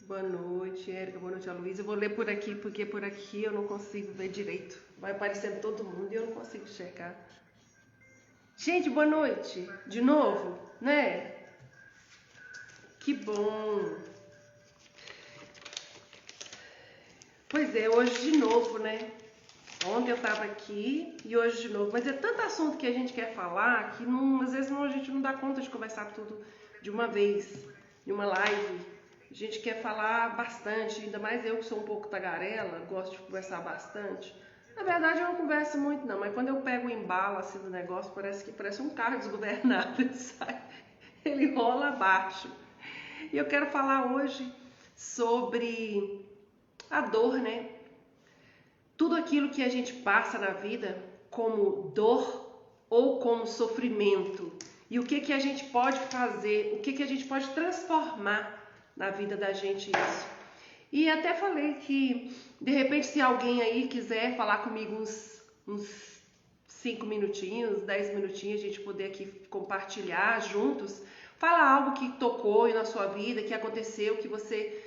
Boa noite, Érica. Boa noite, Aloysio. Eu vou ler por aqui, porque por aqui eu não consigo ver direito. Vai aparecendo todo mundo e eu não consigo checar. Gente, boa noite. De novo, né? Que bom. Pois é, hoje de novo, né? Ontem eu tava aqui e hoje de novo. Mas é tanto assunto que a gente quer falar que às vezes a gente não dá conta de conversar tudo de uma vez, de uma live. A gente quer falar bastante, ainda mais eu que sou um pouco tagarela, gosto de conversar bastante. Na verdade eu não converso muito não, mas quando eu pego o embalo assim do negócio, parece um carro desgovernado, ele rola abaixo. E eu quero falar hoje sobre a dor, né? Tudo aquilo que a gente passa na vida como dor ou como sofrimento. E o que a gente pode fazer, o que a gente pode transformar na vida da gente isso. E até falei que, de repente, se alguém aí quiser falar comigo uns 5 minutinhos, 10 minutinhos, a gente poder aqui compartilhar juntos, falar algo que tocou na sua vida, que aconteceu, que você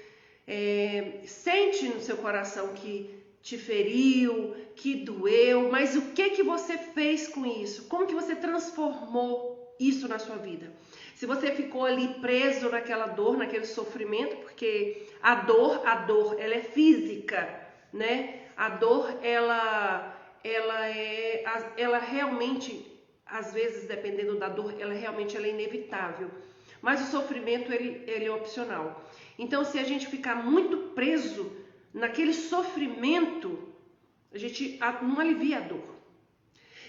sente no seu coração que te feriu, que doeu, mas o que você fez com isso? Como que você transformou isso na sua vida? Se você ficou ali preso naquela dor, naquele sofrimento, porque a dor, ela é física, né? A dor, ela realmente, às vezes, dependendo da dor, ela é inevitável. Mas o sofrimento, ele é opcional. Então, se a gente ficar muito preso naquele sofrimento, a gente não alivia a dor.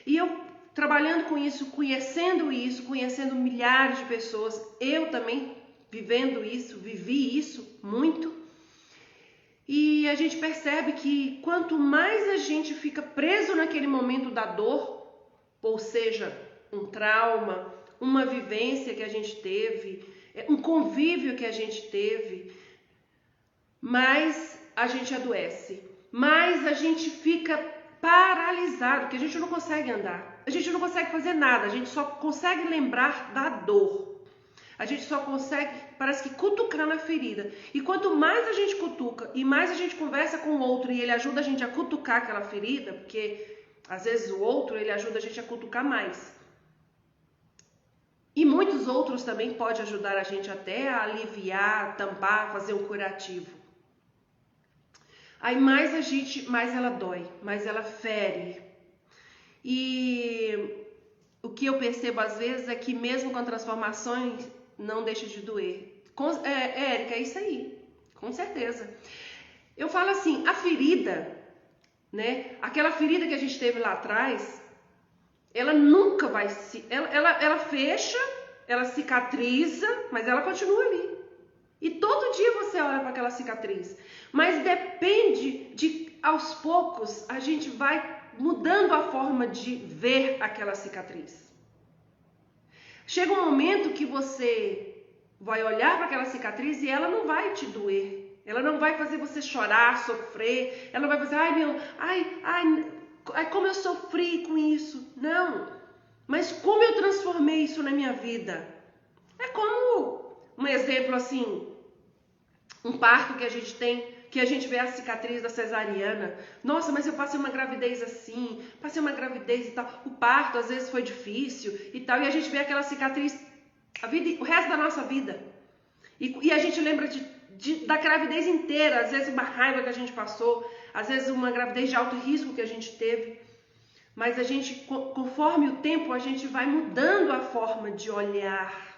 E eu, trabalhando com isso, conhecendo milhares de pessoas, eu também vivendo isso, vivi isso muito. E a gente percebe que quanto mais a gente fica preso naquele momento da dor, ou seja, um trauma, uma vivência que a gente teve, um convívio que a gente teve, mais a gente adoece, mais a gente fica paralisado, que a gente não consegue andar, a gente não consegue fazer nada, a gente só consegue lembrar da dor. A gente só consegue, parece que cutucar na ferida. E quanto mais a gente cutuca e mais a gente conversa com o outro e ele ajuda a gente a cutucar aquela ferida, porque às vezes o outro ele ajuda a gente a cutucar mais. E muitos outros também podem ajudar a gente até a aliviar, tampar, fazer um curativo. Aí mais ela dói, mais ela fere. E o que eu percebo às vezes é que mesmo com transformações não deixa de doer. Érica, é isso aí, com certeza. Eu falo assim, a ferida, né? Aquela ferida que a gente teve lá atrás, ela nunca vai se... Ela fecha, ela cicatriza, mas ela continua ali. E todo dia você olha para aquela cicatriz. Mas depende de, aos poucos, a gente vai mudando a forma de ver aquela cicatriz. Chega um momento que você vai olhar para aquela cicatriz e ela não vai te doer. Ela não vai fazer você chorar, sofrer. Ela não vai fazer, ai, como eu sofri com isso. Não. Mas como eu transformei isso na minha vida? É como um exemplo assim, um parto que a gente tem, que a gente vê a cicatriz da cesariana. Nossa, mas eu passei uma gravidez assim, passei uma gravidez e tal. O parto às vezes foi difícil e tal. E a gente vê aquela cicatriz o resto da nossa vida. E a gente lembra da gravidez inteira. Às vezes uma raiva que a gente passou, às vezes uma gravidez de alto risco que a gente teve. Mas a gente, conforme o tempo, a gente vai mudando a forma de olhar.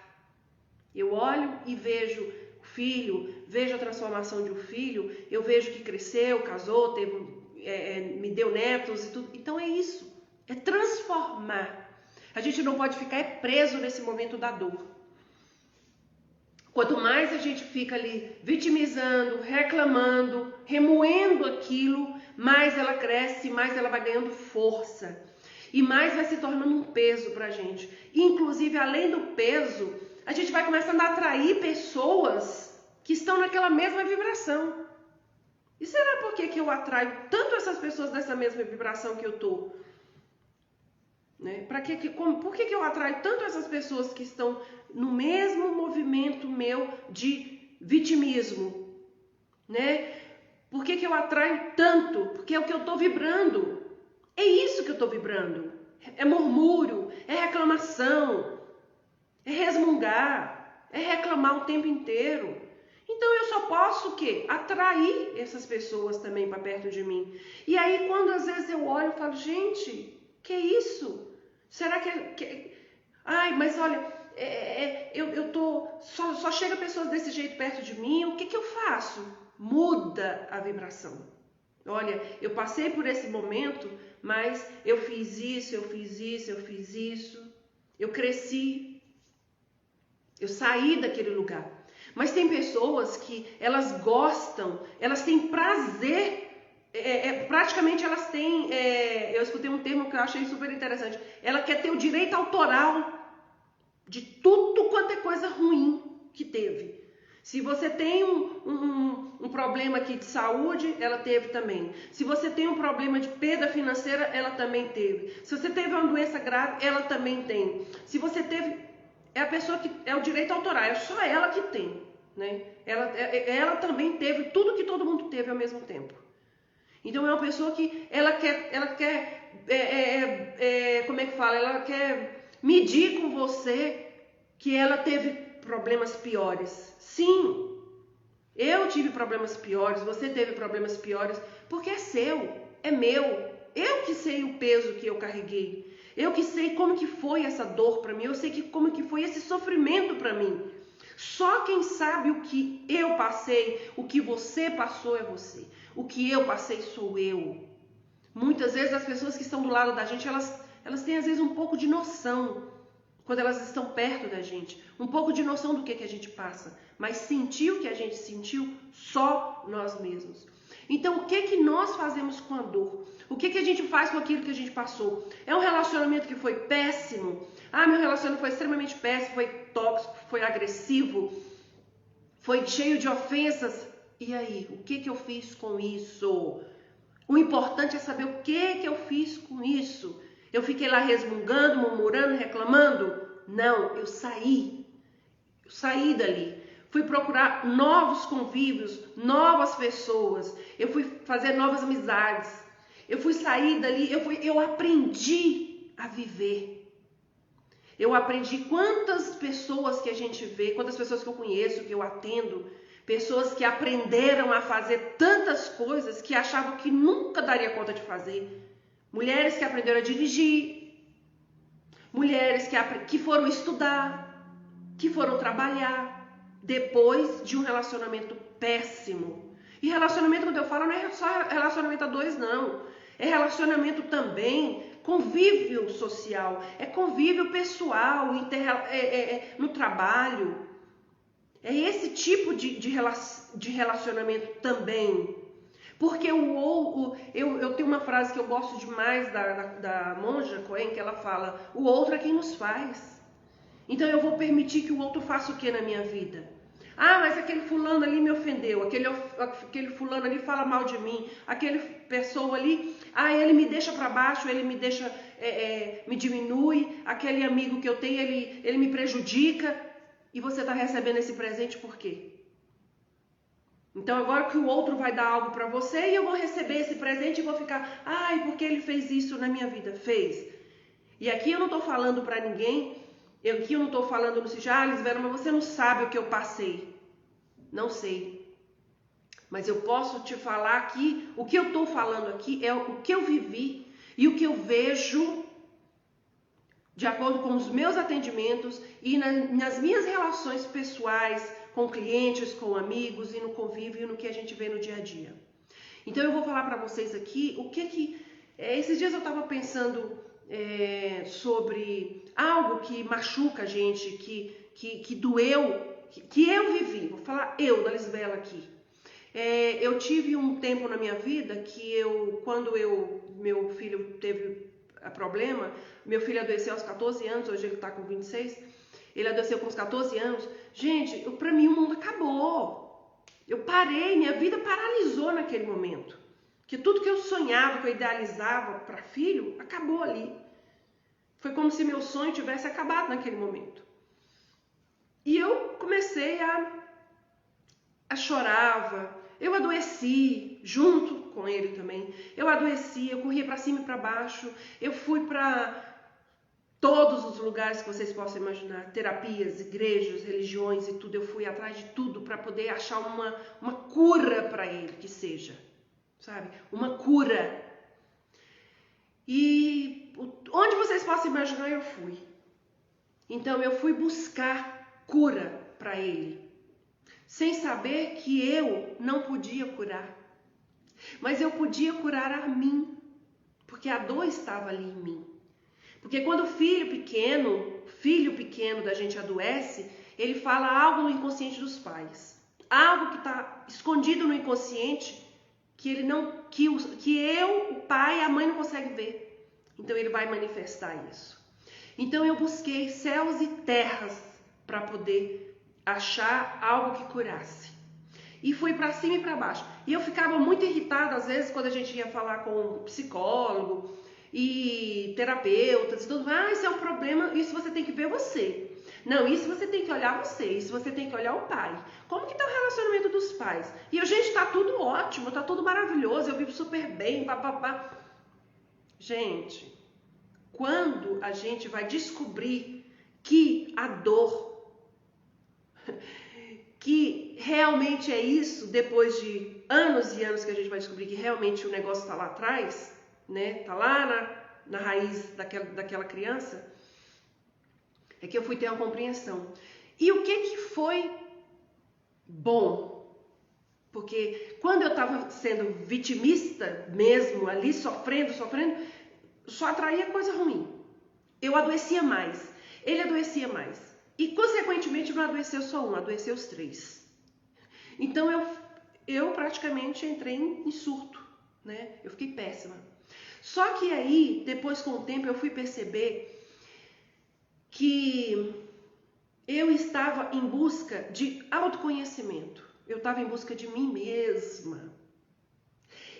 Eu olho e vejo filho, vejo a transformação de um filho, eu vejo que cresceu, casou, me deu netos e tudo. Então é isso, é transformar. A gente não pode ficar preso nesse momento da dor. Quanto mais a gente fica ali vitimizando, reclamando, remoendo aquilo, mais ela cresce, mais ela vai ganhando força. E mais vai se tornando um peso pra gente. E, inclusive, além do peso, a gente vai começando a atrair pessoas que estão naquela mesma vibração. E será por que eu atraio tanto essas pessoas dessa mesma vibração que eu tô? Né? Por que eu atraio tanto essas pessoas que estão no mesmo movimento meu de vitimismo? né? Por que eu atraio tanto? Porque é o que eu estou vibrando. É isso que eu estou vibrando. É murmúrio, é reclamação, é resmungar, é reclamar o tempo inteiro. Então eu só posso o quê? Atrair essas pessoas também para perto de mim. E aí quando às vezes eu olho e falo, gente, que isso? Será que... Ai, mas olha, eu tô... Só chega pessoas desse jeito perto de mim, o que eu faço? Muda a vibração. Olha, eu passei por esse momento, mas eu fiz isso, eu cresci, eu saí daquele lugar. Mas tem pessoas que elas gostam, elas têm prazer, praticamente elas têm, eu escutei um termo que eu achei super interessante, ela quer ter o direito autoral de tudo quanto é coisa ruim que teve. Se você tem um problema aqui de saúde, ela teve também. Se você tem um problema de perda financeira, ela também teve. Se você teve uma doença grave, ela também tem. Se você teve... É a pessoa que... É o direito autoral, é só ela que tem, né? Ela também teve tudo que todo mundo teve ao mesmo tempo. Então é uma pessoa que ela quer como é que fala? Ela quer medir com você que ela teve problemas piores. Sim, eu tive problemas piores, você teve problemas piores, porque é seu, é meu. Eu que sei o peso que eu carreguei. Eu que sei como que foi essa dor para mim. Eu sei como que foi esse sofrimento para mim. Só quem sabe o que eu passei, o que você passou é você. O que eu passei sou eu. Muitas vezes as pessoas que estão do lado da gente, elas têm às vezes um pouco de noção quando elas estão perto da gente, um pouco de noção do que a gente passa, mas sentir o que a gente sentiu só nós mesmos. Então, o que nós fazemos com a dor? O que a gente faz com aquilo que a gente passou? É um relacionamento que foi péssimo? Ah, meu relacionamento foi extremamente péssimo, foi tóxico, foi agressivo, foi cheio de ofensas. E aí, o que eu fiz com isso? O importante é saber o que eu fiz com isso. Eu fiquei lá resmungando, murmurando, reclamando? Não, eu saí dali. Fui procurar novos convívios, novas pessoas. Eu fui fazer novas amizades. Eu fui sair dali, eu aprendi a viver. Eu aprendi quantas pessoas que a gente vê, quantas pessoas que eu conheço, que eu atendo, pessoas que aprenderam a fazer tantas coisas que achavam que nunca daria conta de fazer. Mulheres que aprenderam a dirigir, mulheres que foram estudar, que foram trabalhar, depois de um relacionamento péssimo. E relacionamento, quando eu falo, não é só relacionamento a dois, não. É relacionamento também, convívio social, é convívio pessoal, no trabalho. É esse tipo de relacionamento também. Porque eu tenho uma frase que eu gosto demais da Monja Coen, que ela fala, o outro é quem nos faz. Então eu vou permitir que o outro faça o que na minha vida? Ah, mas aquele fulano ali me ofendeu, aquele fulano ali fala mal de mim, aquele pessoa ali, ele me deixa para baixo, ele me deixa, me diminui, aquele amigo que eu tenho, ele me prejudica, e você está recebendo esse presente por quê? Então agora que o outro vai dar algo para você e eu vou receber esse presente e vou ficar, porque ele fez isso na minha vida? Fez. E aqui eu não estou falando para ninguém, aqui eu não estou falando no Lisbela, mas você não sabe o que eu passei. Não sei. Mas eu posso te falar que o que eu estou falando aqui é o que eu vivi e o que eu vejo de acordo com os meus atendimentos e nas minhas relações pessoais, com clientes, com amigos e no convívio e no que a gente vê no dia a dia. Então eu vou falar para vocês aqui o que esses dias eu estava pensando sobre algo que machuca a gente, que doeu, que eu vivi. Vou falar eu, da Lisbela aqui. Eu tive um tempo na minha vida que quando meu filho teve problema, meu filho adoeceu aos 14 anos, hoje ele está com 26, ele adoeceu com uns 14 anos. Gente, para mim o mundo acabou. Eu parei, minha vida paralisou naquele momento. Porque tudo que eu sonhava, que eu idealizava para filho, acabou ali. Foi como se meu sonho tivesse acabado naquele momento. E eu comecei a chorava, eu adoeci junto com ele também. Eu adoeci, eu corria para cima e para baixo, eu fui para todos os lugares que vocês possam imaginar, terapias, igrejas, religiões e tudo. Eu fui atrás de tudo para poder achar uma cura para ele, que seja, sabe? Uma cura. E onde vocês possam imaginar, eu fui. Então eu fui buscar cura para ele, sem saber que eu não podia curar. Mas eu podia curar a mim, porque a dor estava ali em mim. Porque quando o filho pequeno da gente adoece, ele fala algo no inconsciente dos pais. Algo que está escondido no inconsciente, que eu, o pai e a mãe não conseguem ver. Então ele vai manifestar isso. Então eu busquei céus e terras para poder achar algo que curasse. E fui para cima e para baixo. E eu ficava muito irritada às vezes quando a gente ia falar com um psicólogo e terapeutas e tudo. Isso é um problema, isso você tem que ver você. Não, isso você tem que olhar você, isso você tem que olhar o pai. Como que tá o relacionamento dos pais? E eu, gente, tá tudo ótimo, tá tudo maravilhoso, eu vivo super bem, papapá. Gente, quando a gente vai descobrir que a dor, que realmente é isso, depois de anos e anos que a gente vai descobrir que realmente o negócio está lá atrás, né? Tá lá na raiz daquela criança, é que eu fui ter uma compreensão. E o que foi bom? Porque quando eu estava sendo vitimista mesmo, ali sofrendo, só atraía coisa ruim. Eu adoecia mais, ele adoecia mais. E consequentemente não adoeceu só um, adoeceu os três. Então eu praticamente entrei em surto, né? Eu fiquei péssima. Só que aí, depois com o tempo, eu fui perceber que eu estava em busca de autoconhecimento. Eu estava em busca de mim mesma.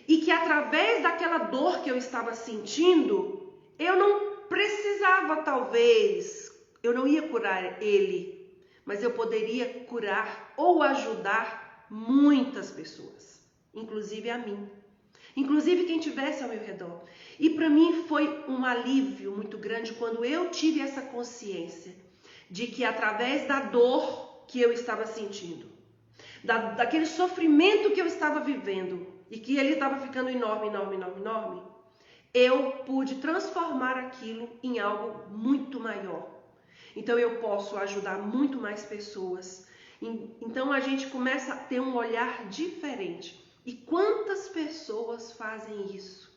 E que através daquela dor que eu estava sentindo, eu não precisava, talvez, eu não ia curar ele, mas eu poderia curar ou ajudar muitas pessoas, inclusive a mim. Inclusive quem estivesse ao meu redor. E para mim foi um alívio muito grande quando eu tive essa consciência de que através da dor que eu estava sentindo, daquele sofrimento que eu estava vivendo e que ele estava ficando enorme, eu pude transformar aquilo em algo muito maior. Então eu posso ajudar muito mais pessoas. Então a gente começa a ter um olhar diferente. E quantas pessoas fazem isso?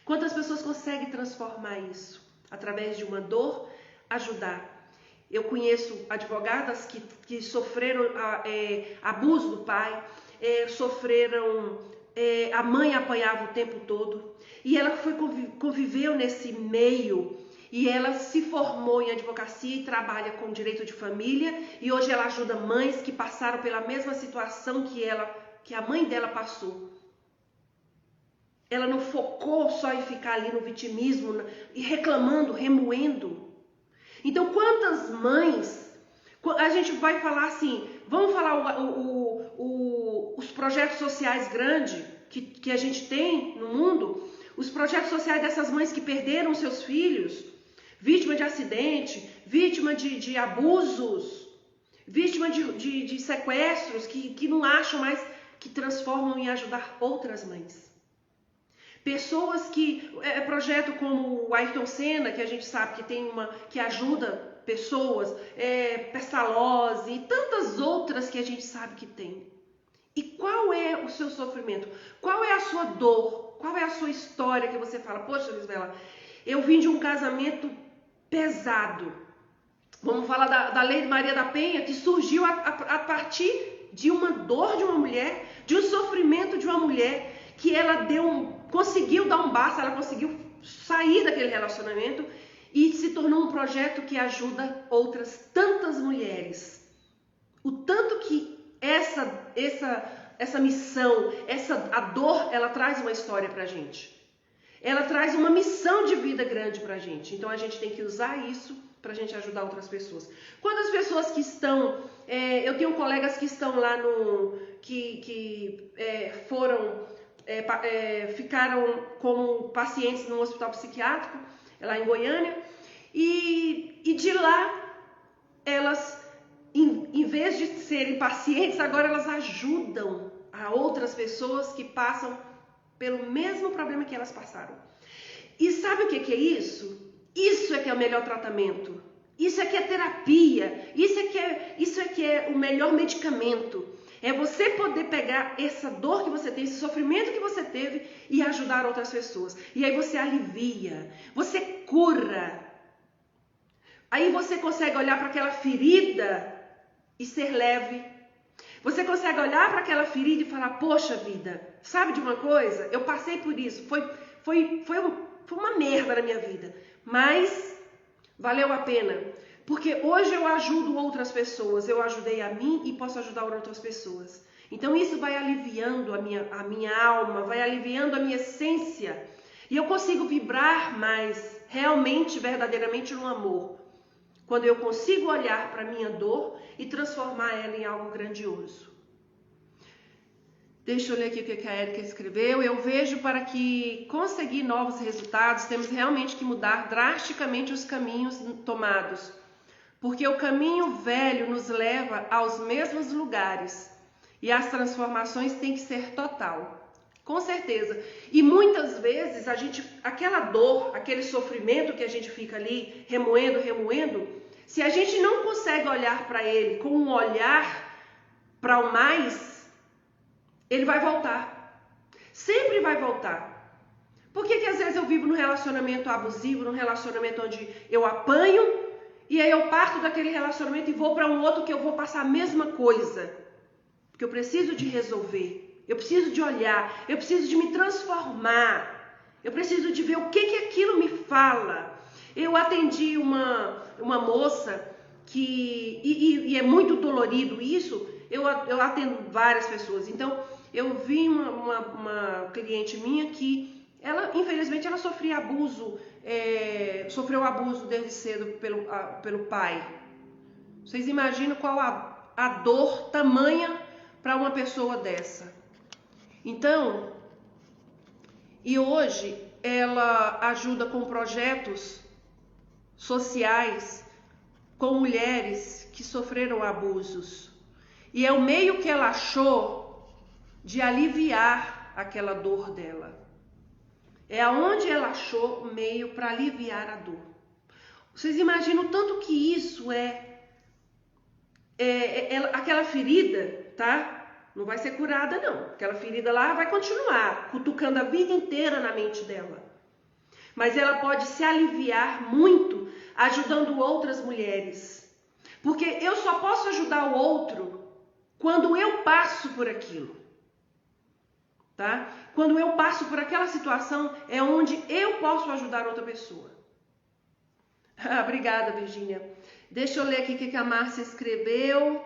Quantas pessoas conseguem transformar isso? Através de uma dor, ajudar. Eu conheço advogadas que sofreram abuso do pai, a mãe apanhava o tempo todo. E ela conviveu nesse meio e ela se formou em advocacia e trabalha com direito de família. E hoje ela ajuda mães que passaram pela mesma situação que a mãe dela passou. Ela não focou só em ficar ali no vitimismo e reclamando, remoendo. Então, quantas mães, a gente vai falar assim, vamos falar os projetos sociais grandes que a gente tem no mundo, os projetos sociais dessas mães que perderam seus filhos, vítima de acidente, vítima de abusos, vítima de sequestros, que não acham mais, que transformam em ajudar outras mães. Pessoas projeto como o Ayrton Senna, que a gente sabe que ajuda pessoas, Pestalozzi e tantas outras que a gente sabe que tem. E qual é o seu sofrimento? Qual é a sua dor? Qual é a sua história que você fala, poxa, Lisbela, eu vim de um casamento pesado. Vamos falar da Lei de Maria da Penha, que surgiu a partir de uma dor de uma mulher, de um sofrimento de uma mulher, que ela conseguiu dar um basta, ela conseguiu sair daquele relacionamento e se tornou um projeto que ajuda outras tantas mulheres. O tanto que essa missão, a dor, ela traz uma história pra gente. Ela traz uma missão de vida grande pra gente. Então a gente tem que usar isso pra gente ajudar outras pessoas. Quando as pessoas que estão... eu tenho colegas que estão lá ficaram como pacientes no hospital psiquiátrico, lá em Goiânia, e de lá elas, em vez de serem pacientes, agora elas ajudam a outras pessoas que passam pelo mesmo problema que elas passaram. E sabe o que é isso? Isso é que é o melhor tratamento. Isso é que é terapia. Isso é que é o melhor medicamento. É você poder pegar essa dor que você tem, esse sofrimento que você teve e ajudar outras pessoas. E aí você alivia, você cura. Aí você consegue olhar para aquela ferida e ser leve. Você consegue olhar para aquela ferida e falar, poxa vida, sabe de uma coisa? Eu passei por isso, foi uma merda na minha vida, mas valeu a pena. Porque hoje eu ajudo outras pessoas, eu ajudei a mim e posso ajudar outras pessoas. Então isso vai aliviando a minha alma, vai aliviando a minha essência. E eu consigo vibrar mais, realmente, verdadeiramente no amor. Quando eu consigo olhar para a minha dor e transformar ela em algo grandioso. Deixa eu ler aqui o que a Érica escreveu. Eu vejo para que conseguir novos resultados, temos realmente que mudar drasticamente os caminhos tomados. Porque o caminho velho nos leva aos mesmos lugares. E as transformações têm que ser total. Com certeza. E muitas vezes aquela dor, aquele sofrimento que a gente fica ali remoendo, se a gente não consegue olhar para ele com um olhar para o mais, ele vai voltar. Sempre vai voltar. Por que às vezes eu vivo num relacionamento abusivo, num relacionamento onde eu apanho, e aí eu parto daquele relacionamento e vou para um outro que eu vou passar a mesma coisa? Porque eu preciso de resolver, eu preciso de olhar, eu preciso de me transformar, eu preciso de ver o que aquilo me fala. Eu atendi uma moça e é muito dolorido isso, eu atendo várias pessoas. Então, eu vi uma cliente minha que, infelizmente, ela sofria abuso, sofreu abuso desde cedo pelo pai. Vocês imaginam qual a dor tamanha para uma pessoa dessa? Então, e hoje ela ajuda com projetos sociais com mulheres que sofreram abusos. E é o meio que ela achou de aliviar aquela dor dela. É aonde ela achou o meio para aliviar a dor. Vocês imaginam o tanto que isso aquela ferida, tá? Não vai ser curada, não. Aquela ferida lá vai continuar cutucando a vida inteira na mente dela. Mas ela pode se aliviar muito ajudando outras mulheres. Porque eu só posso ajudar o outro quando eu passo por aquilo. Tá? Quando eu passo por aquela situação é onde eu posso ajudar outra pessoa. Obrigada, Virgínia. Deixa eu ler aqui o que a Márcia escreveu.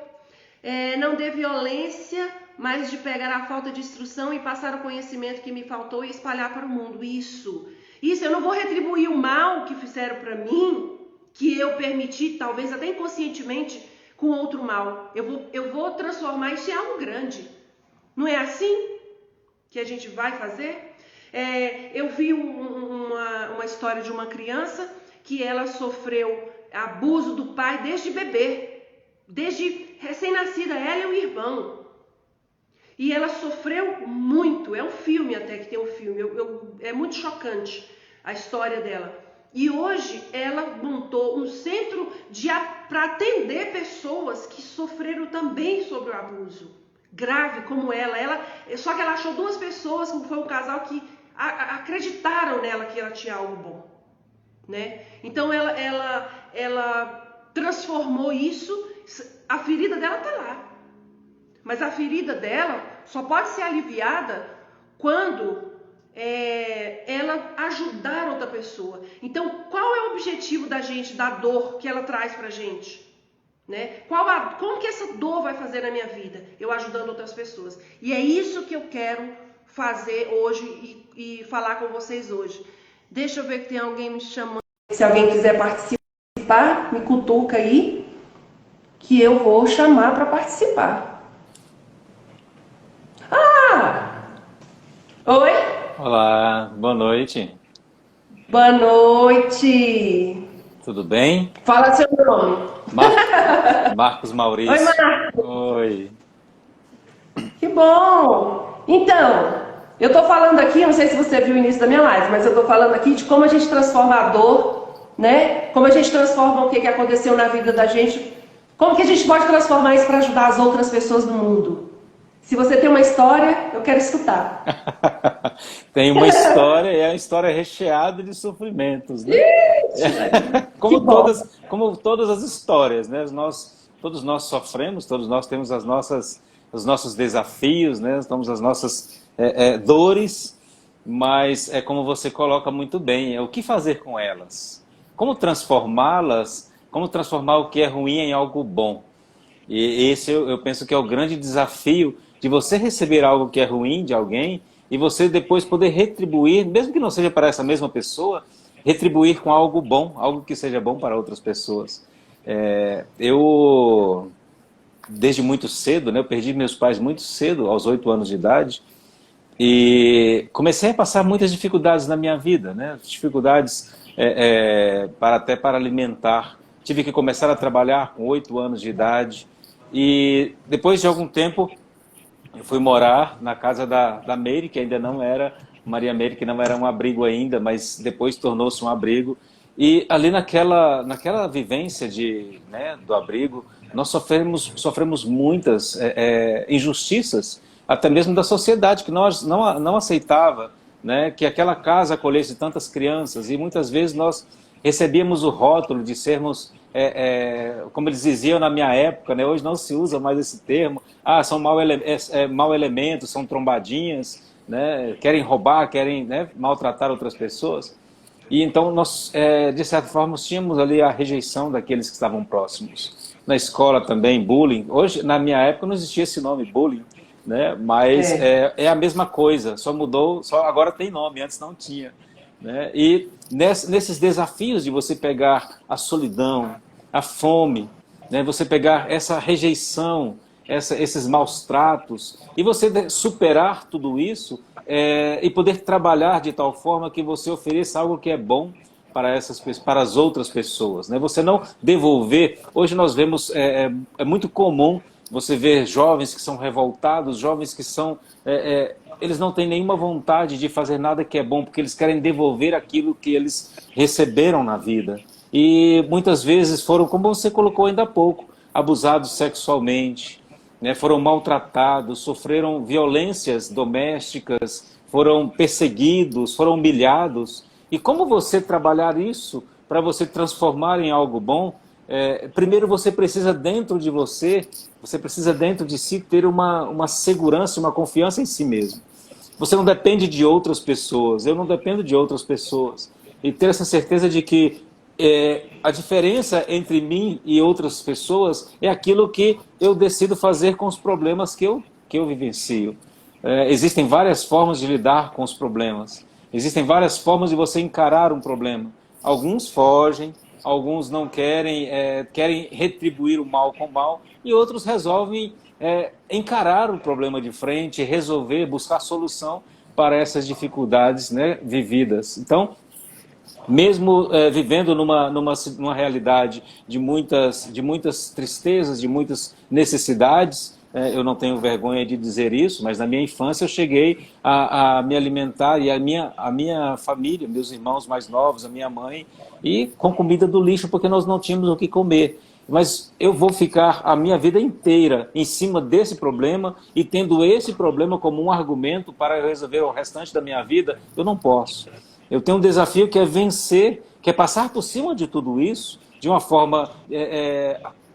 Não dê violência, mas de pegar a falta de instrução e passar o conhecimento que me faltou e espalhar para o mundo. Isso, eu não vou retribuir o mal que fizeram para mim, que eu permiti, talvez até inconscientemente, com outro mal. Eu vou transformar isso em algo grande. Não é assim que a gente vai fazer? Eu vi uma história de uma criança que ela sofreu abuso do pai desde bebê, desde recém-nascida, ela e o irmão. E ela sofreu muito, é um filme até que tem um filme, é muito chocante a história dela. E hoje ela montou um centro para atender pessoas que sofreram também sobre o abuso grave como ela. Só que ela achou duas pessoas, como foi um casal, que acreditaram nela que ela tinha algo bom, né? Então ela transformou isso. A ferida dela tá lá, mas a ferida dela só pode ser aliviada quando ela ajudar outra pessoa. Então, qual é o objetivo da gente, da dor que ela traz pra gente? Né? Como que essa dor vai fazer na minha vida? Eu ajudando outras pessoas. E é isso que eu quero fazer hoje e falar com vocês hoje. Deixa eu ver que tem alguém me chamando. Se alguém quiser participar, me cutuca aí, que eu vou chamar para participar. Olá, boa noite. Boa noite. Tudo bem? Fala seu nome. Mar... Marcos Oi, Maurício. Marcos. Oi. Que bom. Então, eu tô falando aqui, não sei se você viu o início da minha live, mas eu tô falando aqui de como a gente transforma a dor, né? Como a gente transforma o que aconteceu na vida da gente. Como que a gente pode transformar isso para ajudar as outras pessoas do mundo? Se você tem uma história, eu quero escutar. Tem uma história, e é uma história recheada de sofrimentos, né? Que bom. Como todas as histórias, né? Todos nós sofremos, todos nós temos os nossos desafios, né? Temos as nossas dores, mas é como você coloca muito bem, é o que fazer com elas? Como transformá-las? Como transformar o que é ruim em algo bom? E esse eu penso que é o grande desafio de você receber algo que é ruim de alguém e você depois poder retribuir, mesmo que não seja para essa mesma pessoa, retribuir com algo bom, algo que seja bom para outras pessoas. Eu, desde muito cedo, né, eu perdi meus pais muito cedo, aos 8 anos de idade, e comecei a passar muitas dificuldades na minha vida, né? Dificuldades até para alimentar. Tive que começar a trabalhar com 8 anos de idade. E depois de algum tempo, eu fui morar na casa da Meire, que ainda não era, Maria Meire, que não era um abrigo ainda, mas depois tornou-se um abrigo. E ali naquela vivência do abrigo, nós sofremos muitas injustiças, até mesmo da sociedade, que nós não aceitava, né, que aquela casa acolhesse tantas crianças, e muitas vezes nós recebíamos o rótulo de sermos, como eles diziam na minha época, né, hoje não se usa mais esse termo, são mau elementos, são trombadinhas, né, querem roubar, querem, né, maltratar outras pessoas. E então nós, de certa forma, tínhamos ali a rejeição daqueles que estavam próximos. Na escola também, bullying. Hoje, na minha época, não existia esse nome, bullying, né? Mas É. é a mesma coisa, só mudou, só agora tem nome, antes não tinha. Né? E nesses desafios de você pegar a solidão, a fome, né? Você pegar essa rejeição, esses maus tratos, e você superar tudo isso e poder trabalhar de tal forma que você ofereça algo que é bom para as outras pessoas, né? Você não devolver. Hoje nós vemos, é muito comum você ver jovens que são revoltados, jovens que são eles não têm nenhuma vontade de fazer nada que é bom, porque eles querem devolver aquilo que eles receberam na vida. E muitas vezes foram, como você colocou ainda há pouco, abusados sexualmente, né, foram maltratados, sofreram violências domésticas, foram perseguidos, foram humilhados. E como você trabalhar isso para você transformar em algo bom? Primeiro você precisa você precisa dentro de si ter uma segurança, uma confiança em si mesmo. Você não depende de outras pessoas, eu não dependo de outras pessoas. E ter essa certeza de que a diferença entre mim e outras pessoas é aquilo que eu decido fazer com os problemas que eu vivencio. Existem várias formas de lidar com os problemas. Existem várias formas de você encarar um problema. Alguns fogem, alguns não querem, querem retribuir o mal com o mal, e outros resolvem encarar o problema de frente, resolver, buscar solução para essas dificuldades, né, vividas. Então, mesmo vivendo numa realidade de muitas tristezas, de muitas necessidades, eu não tenho vergonha de dizer isso, mas na minha infância eu cheguei a me alimentar, e a minha família, meus irmãos mais novos, a minha mãe, e com comida do lixo, porque nós não tínhamos o que comer. Mas eu vou ficar a minha vida inteira em cima desse problema e tendo esse problema como um argumento para eu resolver o restante da minha vida? Eu não posso. Eu tenho um desafio que é vencer, que é passar por cima de tudo isso, de uma forma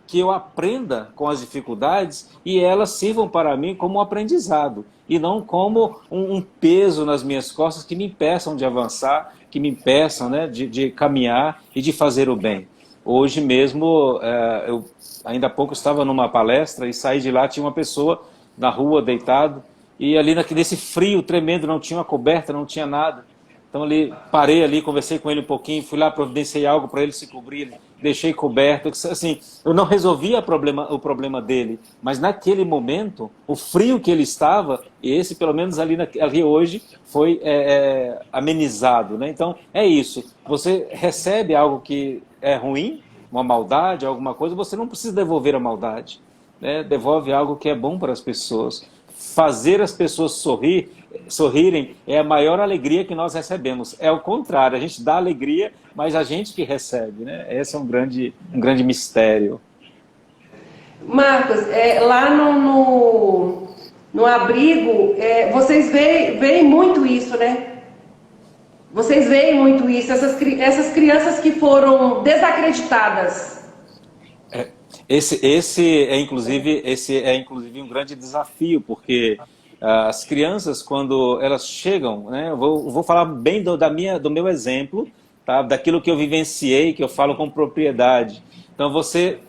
que eu aprenda com as dificuldades e elas sirvam para mim como um aprendizado, e não como um peso nas minhas costas que me impeçam de avançar, que me impeçam, né, de caminhar e de fazer o bem. Hoje mesmo, eu ainda há pouco estava numa palestra e saí de lá, tinha uma pessoa na rua deitado, e ali nesse frio tremendo, não tinha uma coberta, não tinha nada. Então ali, parei ali, conversei com ele um pouquinho, fui lá, providenciei algo para ele se cobrir, deixei coberto. Assim, eu não resolvia o problema dele, mas naquele momento, o frio que ele estava, esse pelo menos ali hoje, foi amenizado, né? Então é isso, você recebe algo que é ruim, uma maldade, alguma coisa, você não precisa devolver a maldade, né? Devolve algo que é bom para as pessoas. Fazer as pessoas sorrirem é a maior alegria que nós recebemos. É o contrário, a gente dá alegria, mas a gente que recebe, né? Esse é um grande mistério. Marcos, lá no abrigo, vocês veem muito isso, né? Vocês veem muito isso, essas crianças que foram desacreditadas. Esse é inclusive um grande desafio, porque as crianças, quando elas chegam, né, eu vou falar bem do meu exemplo, tá, daquilo que eu vivenciei, que eu falo com propriedade. Então você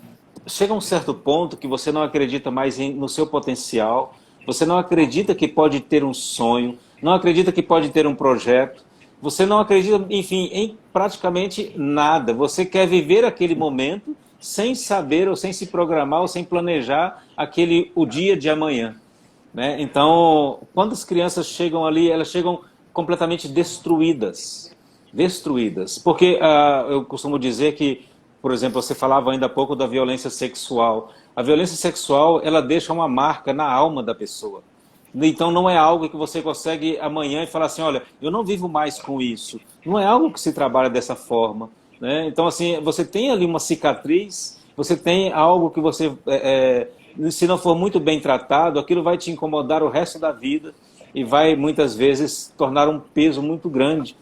chega a um certo ponto que você não acredita mais no seu potencial, você não acredita que pode ter um sonho, não acredita que pode ter um projeto, você não acredita, enfim, em praticamente nada. Você quer viver aquele momento sem saber, ou sem se programar, ou sem planejar o dia de amanhã, né? Então, quando as crianças chegam ali, elas chegam completamente destruídas. Porque eu costumo dizer que, por exemplo, você falava ainda há pouco da violência sexual. A violência sexual, ela deixa uma marca na alma da pessoa. Então não é algo que você consegue amanhã e falar assim, olha, eu não vivo mais com isso. Não é algo que se trabalha dessa forma, né? Então, assim, você tem ali uma cicatriz, você tem algo que você, se não for muito bem tratado, aquilo vai te incomodar o resto da vida e vai, muitas vezes, tornar um peso muito grande.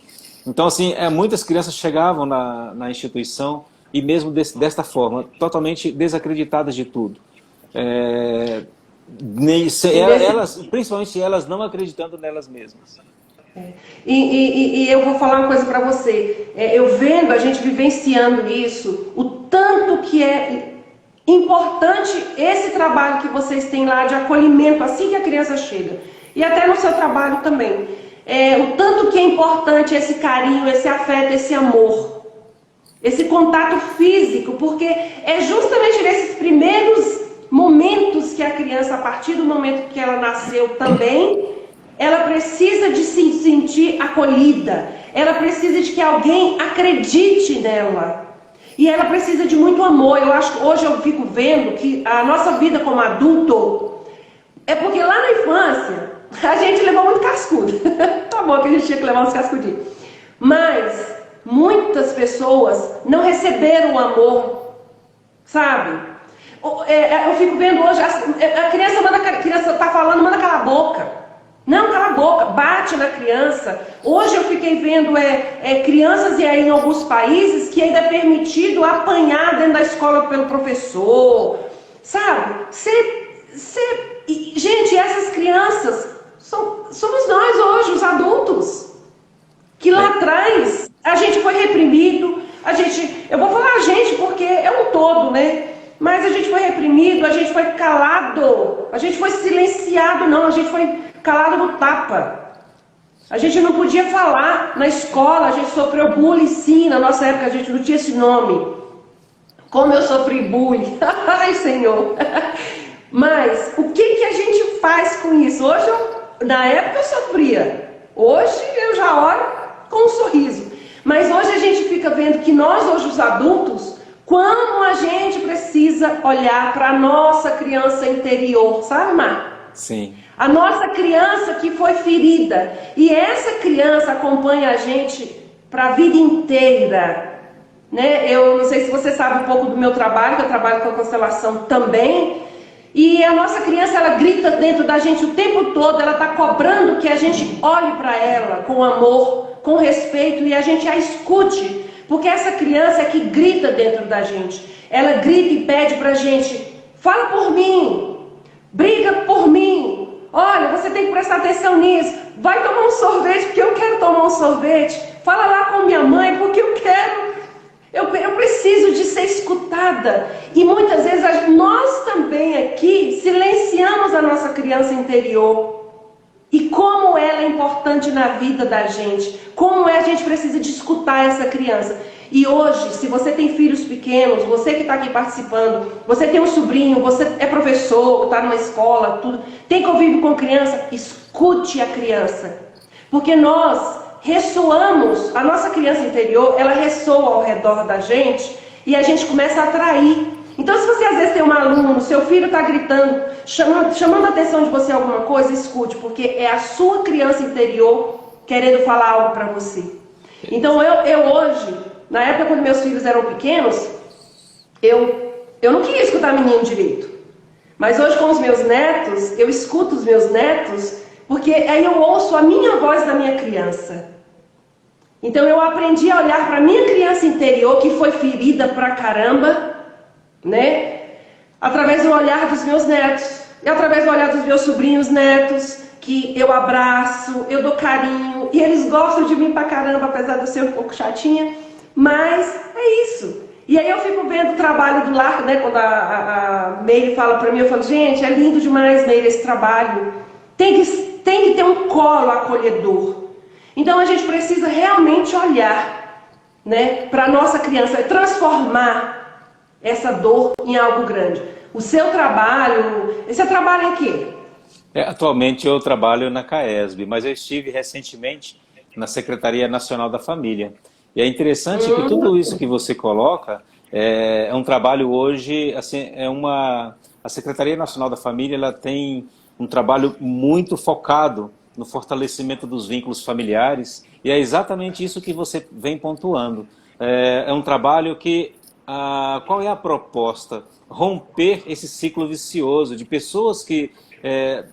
Então, assim, muitas crianças chegavam na instituição e mesmo desta forma, totalmente desacreditadas de tudo. Principalmente elas não acreditando nelas mesmas. E eu vou falar uma coisa para você. Eu vendo a gente vivenciando isso, o tanto que é importante esse trabalho que vocês têm lá de acolhimento assim que a criança chega. E até no seu trabalho também. O tanto que é importante esse carinho, esse afeto, esse amor. Esse contato físico, porque é justamente nesses primeiros momentos que a criança, a partir do momento que ela nasceu também, ela precisa de se sentir acolhida, ela precisa de que alguém acredite nela, e ela precisa de muito amor. Eu acho que hoje eu fico vendo que a nossa vida como adulto, é porque lá na infância, a gente levou muito cascudo, tá bom que a gente tinha que levar uns cascudinhos, mas muitas pessoas não receberam o amor, sabe? Eu fico vendo hoje, a criança está falando, manda calar a boca. Não, cala a boca, bate na criança. Hoje eu fiquei vendo crianças e aí em alguns países que ainda é permitido apanhar dentro da escola pelo professor. Sabe? Gente, essas crianças somos nós hoje, os adultos. Que lá atrás a gente foi reprimido. Eu vou falar a gente porque é um todo, né? Mas a gente foi reprimido, a gente foi calado, a gente foi silenciado, não, a gente foi calado no tapa. A gente não podia falar na escola, a gente sofreu bullying, sim, na nossa época a gente não tinha esse nome. Como eu sofri bullying, ai Senhor. Mas o que a gente faz com isso? Hoje, na época eu sofria, hoje eu já olho com um sorriso. Mas hoje a gente fica vendo que nós, hoje os adultos, como a gente precisa olhar para a nossa criança interior, sabe, Mar? Sim. A nossa criança que foi ferida. E essa criança acompanha a gente para a vida inteira. Né? Eu não sei se você sabe um pouco do meu trabalho, que eu trabalho com a constelação também. E a nossa criança, ela grita dentro da gente o tempo todo, ela está cobrando que a gente olhe para ela com amor, com respeito e a gente a escute. Porque essa criança é que grita dentro da gente. Ela grita e pede pra gente, fala por mim, briga por mim. Olha, você tem que prestar atenção nisso. Vai tomar um sorvete porque eu quero tomar um sorvete. Fala lá com minha mãe porque eu quero. Eu preciso de ser escutada. E muitas vezes nós também aqui silenciamos a nossa criança interior. E como ela é importante na vida da gente, como a gente precisa de escutar essa criança. E hoje, se você tem filhos pequenos, você que está aqui participando, você tem um sobrinho, você é professor, está numa escola, tudo, tem convívio com criança, escute a criança. Porque nós ressoamos, a nossa criança interior, ela ressoa ao redor da gente e a gente começa a atrair. Então, se você às vezes tem um aluno, seu filho está gritando, chamando a atenção de você alguma coisa, escute, porque é a sua criança interior querendo falar algo para você. Então, eu hoje, na época quando meus filhos eram pequenos, eu não queria escutar menino direito. Mas hoje com os meus netos, eu escuto os meus netos, porque aí eu ouço a minha voz da minha criança. Então eu aprendi a olhar para a minha criança interior, que foi ferida pra caramba, né? Através do olhar dos meus netos, e através do olhar dos meus sobrinhos netos, que eu abraço, eu dou carinho, e eles gostam de mim pra caramba, apesar de eu ser um pouco chatinha, mas é isso. E aí eu fico vendo o trabalho do lar, né? Quando a Meire fala pra mim, eu falo, gente, é lindo demais, Meire, esse trabalho. Tem que ter um colo acolhedor. Então a gente precisa realmente olhar, né, para a nossa criança, transformar essa dor em algo grande. O seu trabalho, você trabalha em quê? Atualmente eu trabalho na CAESB, mas eu estive recentemente na Secretaria Nacional da Família. E é interessante que tudo isso que você coloca é um trabalho hoje, assim, a Secretaria Nacional da Família, ela tem um trabalho muito focado no fortalecimento dos vínculos familiares, e é exatamente isso que você vem pontuando. É um trabalho que, qual é a proposta? Romper esse ciclo vicioso de pessoas que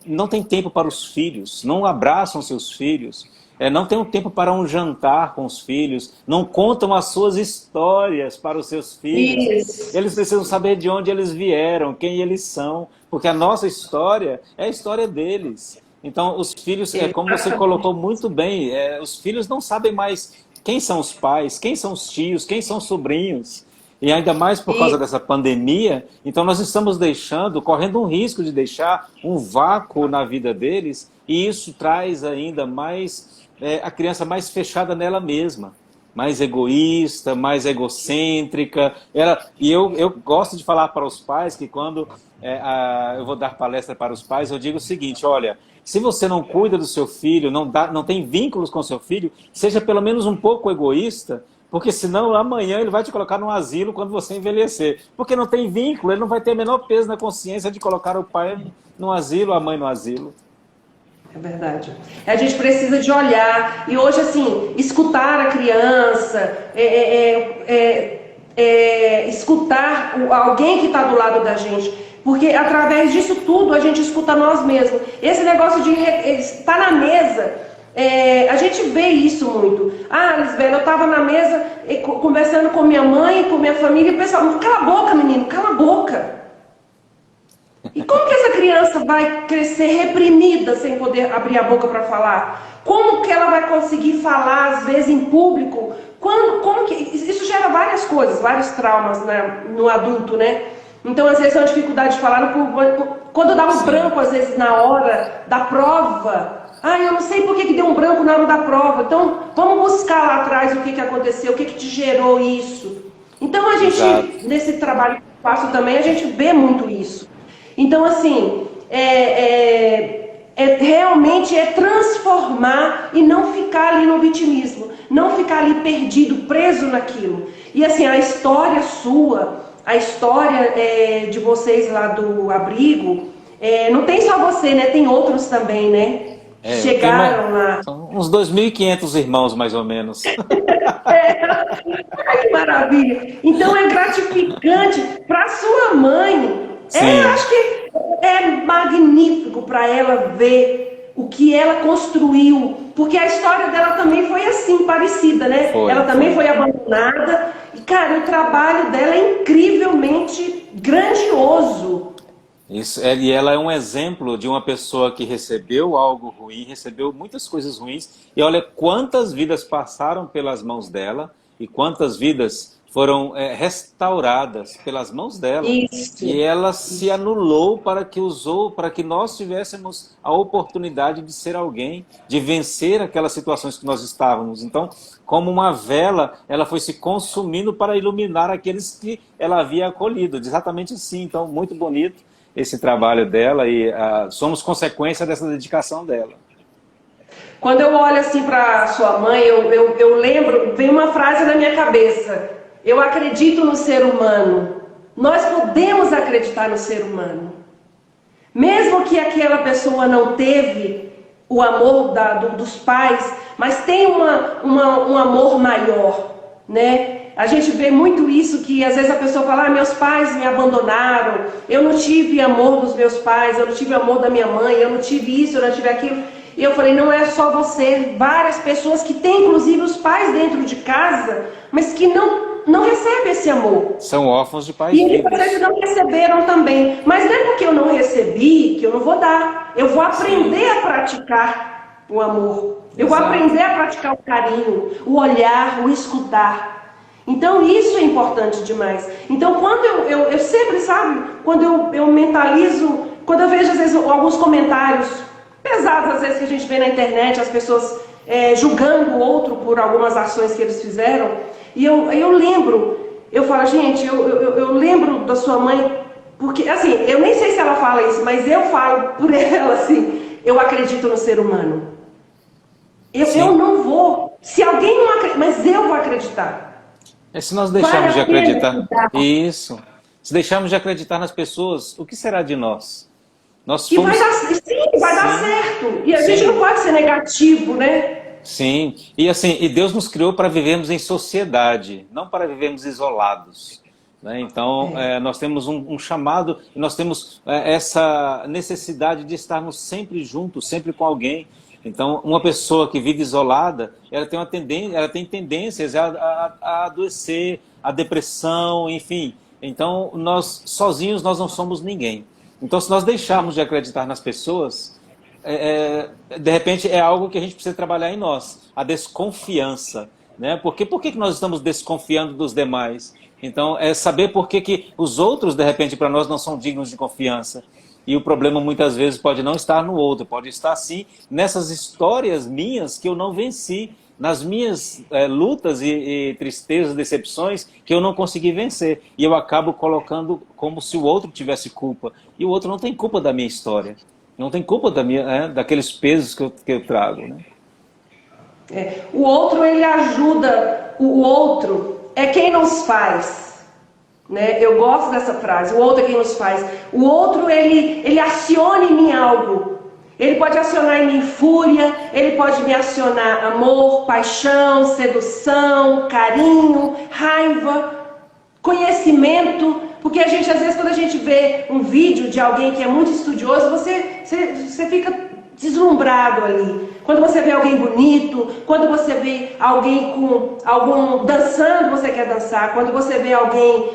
não têm tempo para os filhos, não abraçam seus filhos, não têm tempo para um jantar com os filhos, não contam as suas histórias para os seus filhos. Isso. Eles precisam saber de onde eles vieram, quem eles são, porque a nossa história é a história deles. Então, os filhos, como você colocou muito bem, os filhos não sabem mais quem são os pais, quem são os tios, quem são os sobrinhos. E ainda mais por causa dessa pandemia, então nós estamos correndo um risco de deixar um vácuo na vida deles, e isso traz ainda mais a criança mais fechada nela mesma, mais egoísta, mais egocêntrica. E eu gosto de falar para os pais que quando eu vou dar palestra para os pais, eu digo o seguinte, olha, se você não cuida do seu filho, não tem vínculos com seu filho, seja pelo menos um pouco egoísta, porque senão amanhã ele vai te colocar num asilo quando você envelhecer. Porque não tem vínculo, ele não vai ter o menor peso na consciência de colocar o pai no asilo, a mãe no asilo. É verdade. A gente precisa de olhar, e hoje assim, escutar a criança, escutar alguém que está do lado da gente, porque através disso tudo a gente escuta nós mesmos. Esse negócio de estar na mesa, a gente vê isso muito. Lisbela, eu estava na mesa conversando com minha mãe, com minha família, e o pessoal, cala a boca, menino, cala a boca. E como que essa criança vai crescer reprimida sem poder abrir a boca para falar? Como que ela vai conseguir falar, às vezes, em público? Isso gera várias coisas, vários traumas, né, no adulto, né? Então, às vezes, é uma dificuldade de falar. Quando dá um branco, às vezes, na hora da prova. Eu não sei por que deu um branco na hora da prova. Então, vamos buscar lá atrás o que aconteceu, o que te gerou isso. Então, a gente, nesse trabalho que eu faço também, a gente vê muito isso. Então, assim, realmente é transformar e não ficar ali no vitimismo, não ficar ali perdido, preso naquilo. E assim, a história sua, a história de vocês lá do abrigo, não tem só você, né? Tem outros também, né? Chegaram lá. São uns 2.500 irmãos, mais ou menos. Ai, que maravilha! Então é gratificante para sua mãe. Eu acho que é magnífico para ela ver o que ela construiu, porque a história dela também foi assim, parecida, né? Ela também foi abandonada, e cara, o trabalho dela é incrivelmente grandioso. Isso, e ela é um exemplo de uma pessoa que recebeu algo ruim, recebeu muitas coisas ruins, e olha quantas vidas passaram pelas mãos dela, e quantas vidas foram restauradas pelas mãos dela. Isso. E ela se anulou para que nós tivéssemos a oportunidade de ser alguém, de vencer aquelas situações que nós estávamos. Então, como uma vela, ela foi se consumindo para iluminar aqueles que ela havia acolhido. Exatamente assim. Então, muito bonito esse trabalho dela e somos consequência dessa dedicação dela. Quando eu olho assim para sua mãe, eu lembro, vem uma frase na minha cabeça. Eu acredito no ser humano. Nós podemos acreditar no ser humano. Mesmo que aquela pessoa não teve o amor dos pais, mas tem um amor maior, né? A gente vê muito isso, que às vezes a pessoa fala, meus pais me abandonaram, eu não tive amor dos meus pais, eu não tive amor da minha mãe, eu não tive isso, eu não tive aquilo. E eu falei, não é só você, várias pessoas que têm inclusive os pais dentro de casa, mas que não recebem esse amor. São órfãos de pais vivos. E vivos. eles não receberam também. Mas não é porque eu não recebi que eu não vou dar. Eu vou aprender a praticar o amor. Eu vou aprender a praticar o carinho, o olhar, o escutar. Então isso é importante demais. Então quando eu sempre, sabe, quando eu mentalizo, quando eu vejo às vezes alguns comentários pesados, às vezes que a gente vê na internet, as pessoas julgando o outro por algumas ações que eles fizeram, e eu lembro, eu falo, gente, eu lembro da sua mãe, porque assim, eu nem sei se ela fala isso, mas eu falo por ela assim, eu acredito no ser humano. Eu não vou, se alguém não acredita, mas eu vou acreditar. Se nós deixarmos de acreditar, isso, se deixarmos de acreditar nas pessoas, o que será de nós? Nós fomos... vai dar certo. E a gente não pode ser negativo, né? Sim, e Deus nos criou para vivermos em sociedade, não para vivermos isolados. Né? Então, nós temos um chamado, e nós temos essa necessidade de estarmos sempre juntos, sempre com alguém. Então, uma pessoa que vive isolada, ela tem tendências a adoecer, a depressão, enfim. Então, nós sozinhos nós não somos ninguém. Então, se nós deixarmos de acreditar nas pessoas, de repente é algo que a gente precisa trabalhar em nós, a desconfiança. Né? Por que nós estamos desconfiando dos demais? Então, é saber por que os outros, de repente, para nós não são dignos de confiança. E o problema muitas vezes pode não estar no outro, pode estar sim nessas histórias minhas que eu não venci, nas minhas lutas e tristezas, decepções que eu não consegui vencer. E eu acabo colocando como se o outro tivesse culpa. E o outro não tem culpa da minha história, não tem culpa daqueles pesos que eu trago. Né? O outro, ele ajuda, o outro é quem nos faz. Né? Eu gosto dessa frase, o outro é quem nos faz. O outro, ele aciona em mim algo. Ele pode acionar em mim fúria, ele pode me acionar amor, paixão, sedução, carinho, raiva, conhecimento. Porque a gente, às vezes, quando a gente vê um vídeo de alguém que é muito estudioso, você fica deslumbrado ali. Quando você vê alguém bonito, quando você vê alguém com algum dançando, você quer dançar. Quando você vê alguém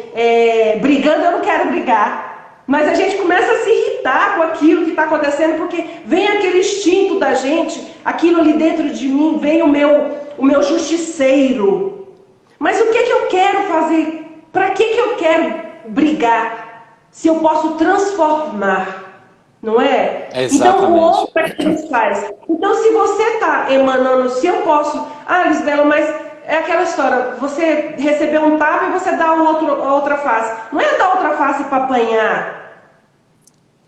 brigando, eu não quero brigar. Mas a gente começa a se irritar com aquilo que está acontecendo, porque vem aquele instinto da gente, aquilo ali dentro de mim, vem o meu justiceiro. Mas o que eu quero fazer? Para que eu quero brigar? Se eu posso transformar. Não é? Exatamente. Então o outro é que nos faz. Então se você está emanando, se eu posso... Lisbela, mas é aquela história, você recebeu um tapa e você dá a outra face. Não é dar outra face para apanhar.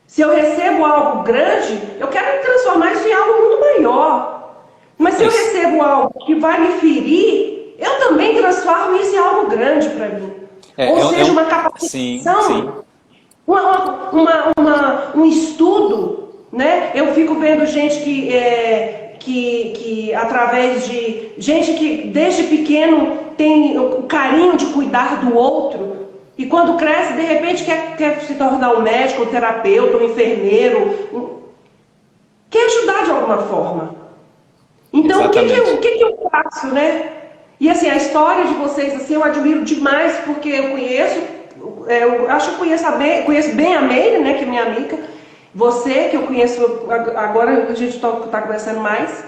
Se eu recebo algo grande, eu quero transformar isso em algo muito maior. Mas se eu recebo algo que vai me ferir, eu também transformo isso em algo grande para mim. Ou seja, uma capacitação... Sim. Um estudo, né? Eu fico vendo gente que através de gente que desde pequeno tem o carinho de cuidar do outro e quando cresce, de repente quer se tornar um médico, um terapeuta, um enfermeiro, quer ajudar de alguma forma. Então, o que eu faço, né? E assim, a história de vocês, assim, eu admiro demais porque eu acho que conheço bem a Meire, né, que é minha amiga. Você, que eu conheço, agora a gente está conversando mais.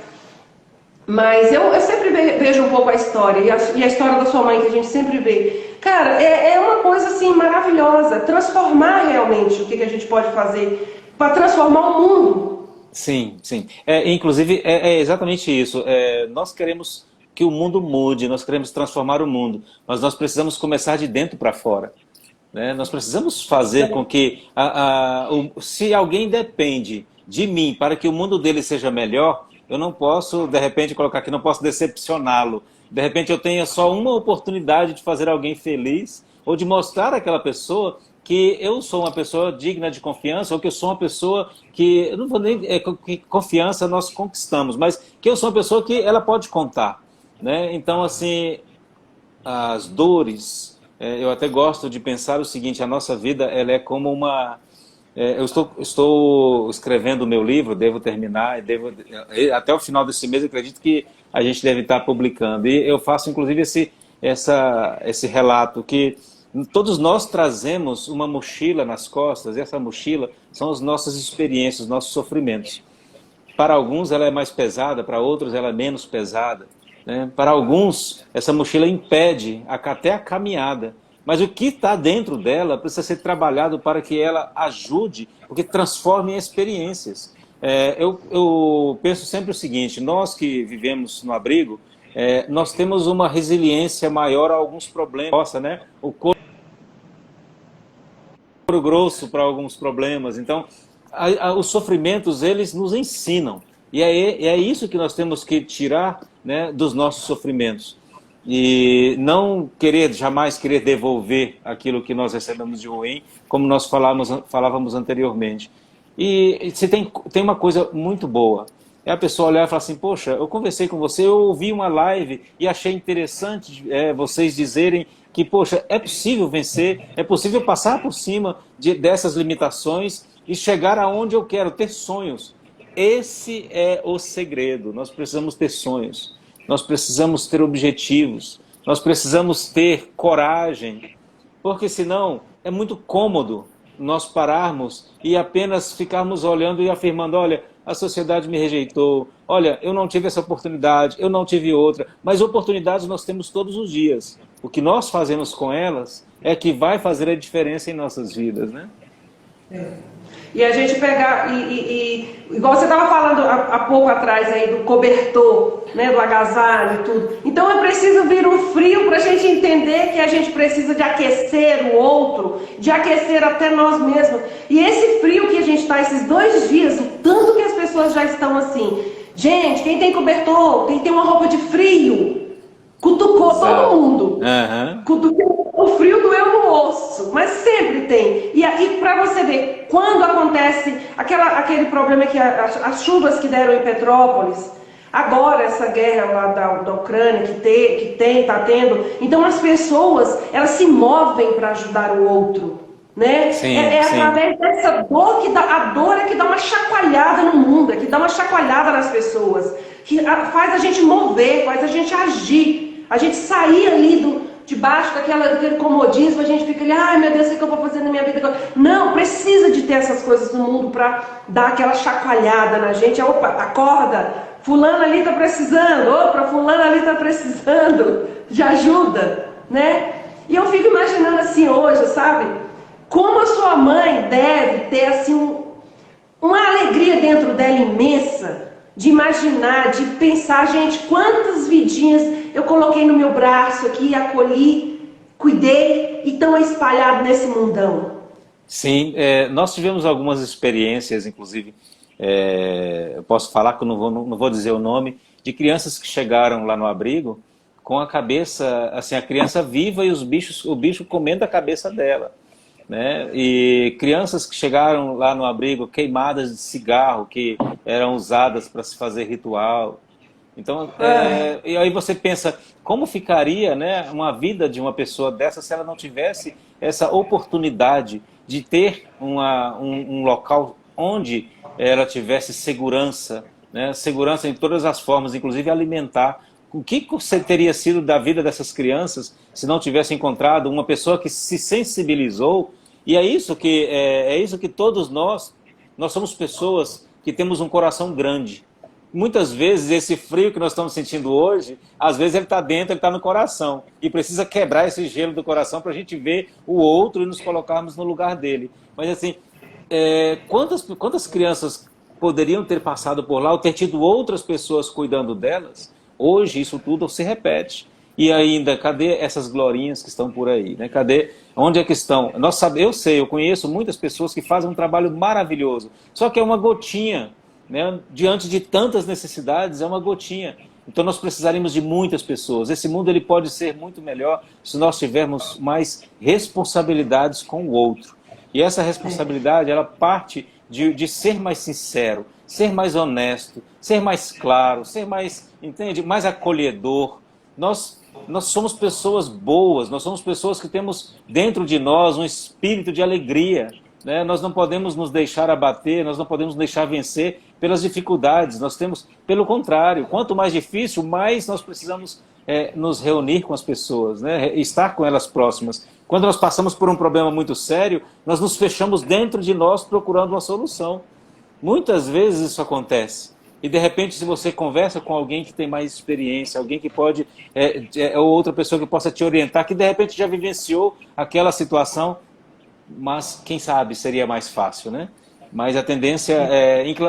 Mas eu sempre vejo um pouco a história, e a história da sua mãe, que a gente sempre vê. Cara, é uma coisa assim maravilhosa, transformar realmente o que a gente pode fazer para transformar o mundo. Sim, sim. Inclusive, é exatamente isso. Nós queremos que o mundo mude, nós queremos transformar o mundo, mas nós precisamos começar de dentro para fora. Né? Nós precisamos fazer com que, se alguém depende de mim para que o mundo dele seja melhor, eu não posso, de repente, colocar aqui, não posso decepcioná-lo. De repente eu tenha só uma oportunidade de fazer alguém feliz ou de mostrar àquela pessoa que eu sou uma pessoa digna de confiança ou que eu sou uma pessoa que, eu não vou nem, que confiança nós conquistamos, mas que eu sou uma pessoa que ela pode contar. Né? Então, assim, as dores, eu até gosto de pensar o seguinte, a nossa vida ela é como uma... eu estou escrevendo o meu livro, devo terminar, até o final desse mês eu acredito que a gente deve estar publicando. E eu faço inclusive esse relato que todos nós trazemos uma mochila nas costas, e essa mochila são as nossas experiências, os nossos sofrimentos. Para alguns ela é mais pesada, para outros ela é menos pesada. Né? Para alguns, essa mochila impede até a caminhada. Mas o que está dentro dela precisa ser trabalhado para que ela ajude, porque transforme em experiências. Eu penso sempre o seguinte, nós que vivemos no abrigo, nós temos uma resiliência maior a alguns problemas. Nossa, né? O couro grosso para alguns problemas. Então, os sofrimentos, eles nos ensinam. E é isso que nós temos que tirar, né, dos nossos sofrimentos. E não jamais querer devolver aquilo que nós recebemos de ruim, como nós falávamos anteriormente. E se tem uma coisa muito boa, é a pessoa olhar e falar assim, poxa, eu conversei com você, eu ouvi uma live e achei interessante vocês dizerem que, poxa, é possível vencer, é possível passar por cima dessas limitações e chegar aonde eu quero, ter sonhos. Esse é o segredo, nós precisamos ter sonhos, nós precisamos ter objetivos, nós precisamos ter coragem, porque senão é muito cômodo nós pararmos e apenas ficarmos olhando e afirmando, olha, a sociedade me rejeitou, olha, eu não tive essa oportunidade, eu não tive outra, mas oportunidades nós temos todos os dias. O que nós fazemos com elas é que vai fazer a diferença em nossas vidas, né? E a gente pegar, igual você estava falando há pouco atrás aí do cobertor, né, do agasalho e tudo. Então é preciso vir um frio para a gente entender que a gente precisa de aquecer o outro, de aquecer até nós mesmos. E esse frio que a gente está esses 2 dias, o tanto que as pessoas já estão assim. Gente, quem tem cobertor, quem tem uma roupa de frio, cutucou todo mundo. Cutucou, o frio doeu no osso, mas sempre tem. E aqui para você ver, quando acontece aquele problema que as chuvas que deram em Petrópolis, agora essa guerra lá da Ucrânia está tendo, então as pessoas elas se movem para ajudar o outro, né? Sim, sim. Através dessa dor a dor é que dá uma chacoalhada no mundo, é que dá uma chacoalhada nas pessoas, que faz a gente mover, faz a gente agir, a gente sair ali debaixo daquele comodismo, a gente fica ali, ai meu Deus, o que eu vou fazer na minha vida agora? Não, precisa de ter essas coisas no mundo para dar aquela chacoalhada na gente. Opa, acorda, fulano ali está precisando, opa, fulano ali está precisando de ajuda, né? E eu fico imaginando assim hoje, sabe? Como a sua mãe deve ter assim uma alegria dentro dela imensa, de imaginar, de pensar, gente, quantas vidinhas eu coloquei no meu braço aqui, acolhi, cuidei e estão espalhados nesse mundão. Sim, nós tivemos algumas experiências, inclusive, eu posso falar que eu não vou dizer o nome, de crianças que chegaram lá no abrigo com a cabeça, assim, a criança viva e o bicho comendo a cabeça dela. Né? E crianças que chegaram lá no abrigo queimadas de cigarro que eram usadas para se fazer ritual. Então, e aí você pensa, como ficaria, né, uma vida de uma pessoa dessa se ela não tivesse essa oportunidade de ter um local onde ela tivesse segurança, né, segurança em todas as formas, inclusive alimentar. O que teria sido da vida dessas crianças se não tivesse encontrado uma pessoa que se sensibilizou? E é isso que todos nós somos pessoas que temos um coração grande. muitas vezes esse frio que nós estamos sentindo hoje, às vezes ele está dentro, ele está no coração. E precisa quebrar esse gelo do coração para a gente ver o outro e nos colocarmos no lugar dele. Mas assim, quantas crianças poderiam ter passado por lá ou ter tido outras pessoas cuidando delas? Hoje isso tudo se repete. E ainda, cadê essas glorinhas que estão por aí? Né? Cadê? Onde é que estão? Eu conheço muitas pessoas que fazem um trabalho maravilhoso, só que é uma gotinha, né? Diante de tantas necessidades, é uma gotinha. Então nós precisaríamos de muitas pessoas. Esse mundo ele pode ser muito melhor se nós tivermos mais responsabilidades com o outro. E essa responsabilidade, ela parte de ser mais sincero, ser mais honesto, ser mais claro, ser mais, entende, mais acolhedor. Nós somos pessoas boas, nós somos pessoas que temos dentro de nós um espírito de alegria, né? Nós não podemos nos deixar abater, nós não podemos nos deixar vencer pelas dificuldades. Nós temos, pelo contrário, quanto mais difícil, mais nós precisamos nos reunir com as pessoas, né? Estar com elas próximas. Quando nós passamos por um problema muito sério, nós nos fechamos dentro de nós procurando uma solução. Muitas vezes isso acontece. E de repente, se você conversa com alguém que tem mais experiência, alguém que pode, ou outra pessoa que possa te orientar, que de repente já vivenciou aquela situação, mas quem sabe seria mais fácil, né? Mas a tendência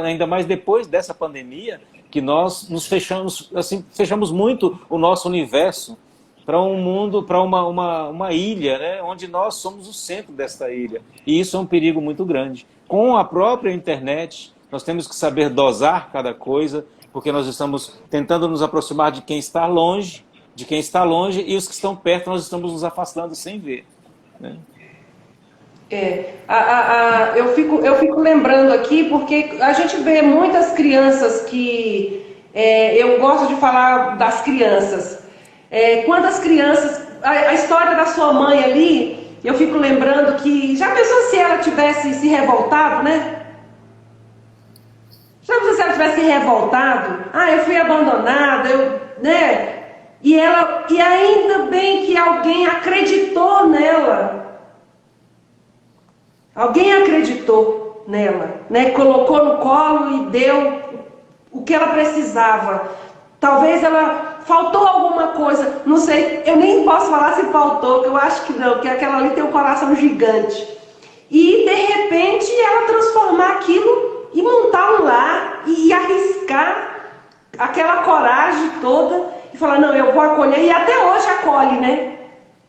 ainda mais depois dessa pandemia, que nós nos fechamos, assim, fechamos muito o nosso universo para um mundo, para uma ilha, né? Onde nós somos o centro desta ilha. E isso é um perigo muito grande. Com a própria internet, nós temos que saber dosar cada coisa, porque nós estamos tentando nos aproximar de quem está longe, e os que estão perto nós estamos nos afastando sem ver, né? Eu fico lembrando aqui, porque a gente vê muitas crianças que... eu gosto de falar das crianças. Quantas crianças... A história da sua mãe ali, eu fico lembrando que... Já pensou se ela tivesse se revoltado, né? Já pensou se ela tivesse se revoltado? Eu fui abandonada, né? E ainda bem que alguém acreditou nela. Alguém acreditou nela, né? Colocou no colo e deu o que ela precisava. Talvez ela faltou alguma coisa, não sei, eu nem posso falar se faltou, que eu acho que não, que aquela ali tem um coração gigante. E de repente ela transformar aquilo e montar um lar e arriscar aquela coragem toda e falar, não, eu vou acolher, e até hoje acolhe, né?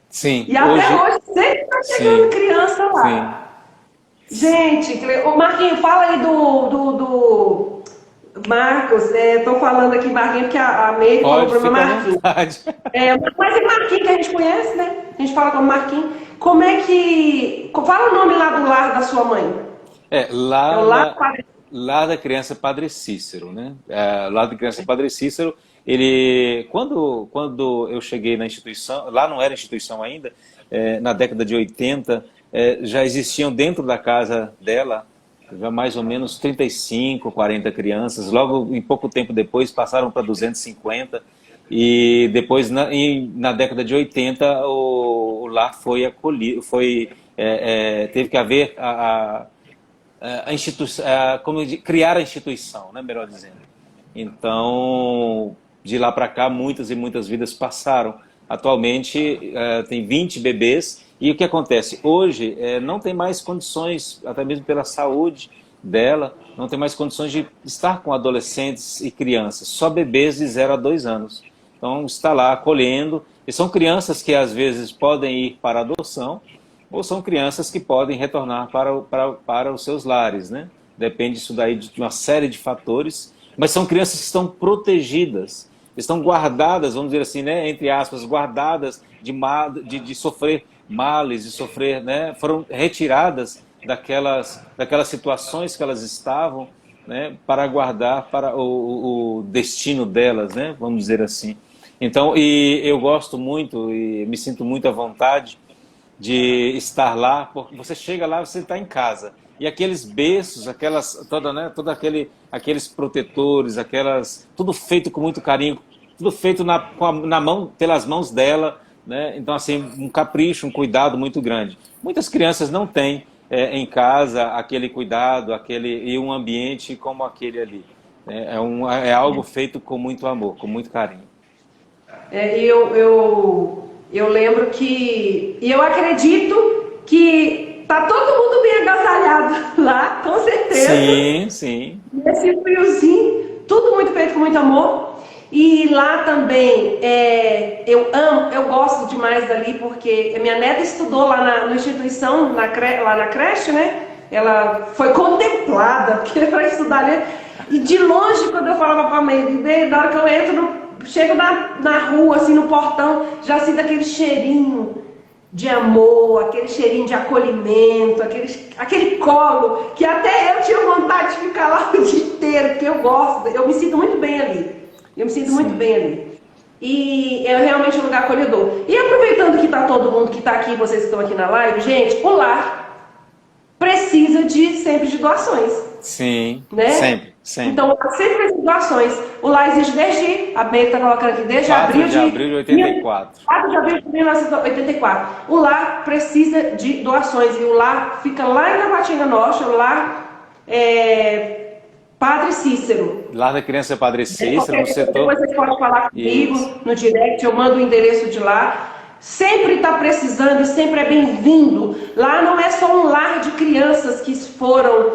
Sim. E até hoje sempre está chegando criança lá. Sim. Gente, o Marquinhos, fala aí do Marcos, tô falando aqui Marquinhos, porque a Meire falou para o meu Marquinhos. Mas é Marquinhos que a gente conhece, né? A gente fala como Marquinhos. Como é que... Fala o nome lá do lar da sua mãe. Lar da Criança Padre Cícero, né? Lar da Criança Padre Cícero, quando eu cheguei na instituição, lá não era instituição ainda, na década de 80, já existiam dentro da casa dela já mais ou menos 35, 40 crianças. Logo, em pouco tempo depois, passaram para 250. E depois, na década de 80, o lar foi acolhido, teve que haver criar a instituição, né, melhor dizendo. Então, de lá para cá, muitas e muitas vidas passaram. Atualmente, tem 20 bebês. E o que acontece? Hoje não tem mais condições, até mesmo pela saúde dela, não tem mais condições de estar com adolescentes e crianças, só bebês de 0 a 2 anos. Então está lá acolhendo, e são crianças que às vezes podem ir para a adoção, ou são crianças que podem retornar para os seus lares, né? Depende isso daí de uma série de fatores, mas são crianças que estão protegidas, estão guardadas, vamos dizer assim, né, entre aspas, guardadas de sofrer males, de sofrer, né, foram retiradas daquelas situações que elas estavam, né, para aguardar para o destino delas, né, vamos dizer assim. Então, e eu gosto muito e me sinto muito à vontade de estar lá, porque você chega lá, você está em casa. E aqueles berços, aqueles protetores, tudo feito com muito carinho, tudo feito pelas mãos dela, né? Então, assim, um capricho, um cuidado muito grande. Muitas crianças não têm em casa aquele cuidado, e um ambiente como aquele ali. É algo feito com muito amor, com muito carinho. Eu lembro que... E eu acredito que tá todo mundo bem agasalhado lá, com certeza. Sim, sim. Esse friozinho, tudo muito feito com muito amor. E lá também, eu gosto demais dali, porque a minha neta estudou lá na instituição, lá na creche, né? Ela foi contemplada, porque para estudar ali. E de longe, quando eu falava para a mãe, na hora que eu entro, chego na rua, assim, no portão, já sinto aquele cheirinho de amor, aquele cheirinho de acolhimento, aquele colo, que até eu tinha vontade de ficar lá o dia inteiro, porque eu gosto, eu me sinto muito bem ali. Muito bem ali. E é realmente um lugar acolhedor. E aproveitando que está todo mundo que está aqui, vocês que estão aqui na live, gente, o lar precisa sempre de doações. Sim, né? sempre. Então, o lar sempre precisa de doações. O lar existe desde, a Bê está colocando aqui, desde 4 de abril de 84. 4 de abril de 1984. O lar precisa de doações. E o lar fica lá em Taguatinga Norte, o lar Padre Cícero. Lar da Criança Padre Cícero, no setor... Depois vocês podem falar comigo no direct, eu mando o endereço de lá. Sempre está precisando e sempre é bem-vindo. Lá não é só um lar de crianças que foram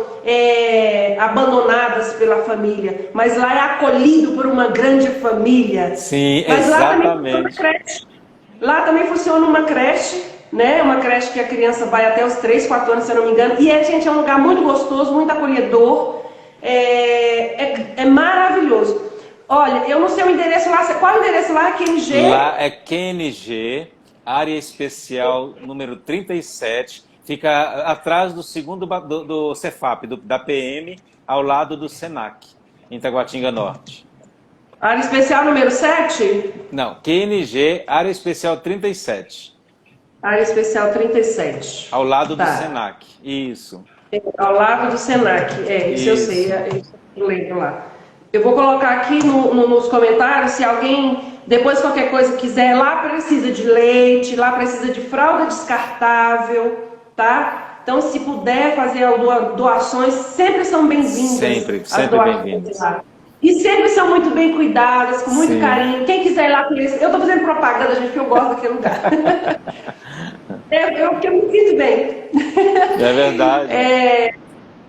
abandonadas pela família, mas lá é acolhido por uma grande família. Sim, mas exatamente. Lá também funciona uma creche, né? Uma creche que a criança vai até os 3, 4 anos, se eu não me engano. E gente, é um lugar muito gostoso, muito acolhedor. É maravilhoso. Olha, eu não sei o endereço lá. Qual é o endereço lá? QNG? Lá é QNG, área especial número 37. Fica atrás do segundo do Cefap, da PM, ao lado do Senac, em Taguatinga Norte. Área especial número 7? Não, QNG, área especial 37. Área especial 37. Ao lado do Senac, isso. Ao lado do Senac, isso eu sei, eu lembro lá. Eu vou colocar aqui nos comentários, se alguém, depois qualquer coisa quiser, lá precisa de leite, lá precisa de fralda descartável, tá? Então, se puder fazer doações, sempre são bem-vindas. Sempre bem-vindas. E sempre são muito bem cuidadas, com muito carinho. Quem quiser ir lá conhecer, eu estou fazendo propaganda, gente, porque eu gosto daquele lugar. Eu me sinto bem. É verdade.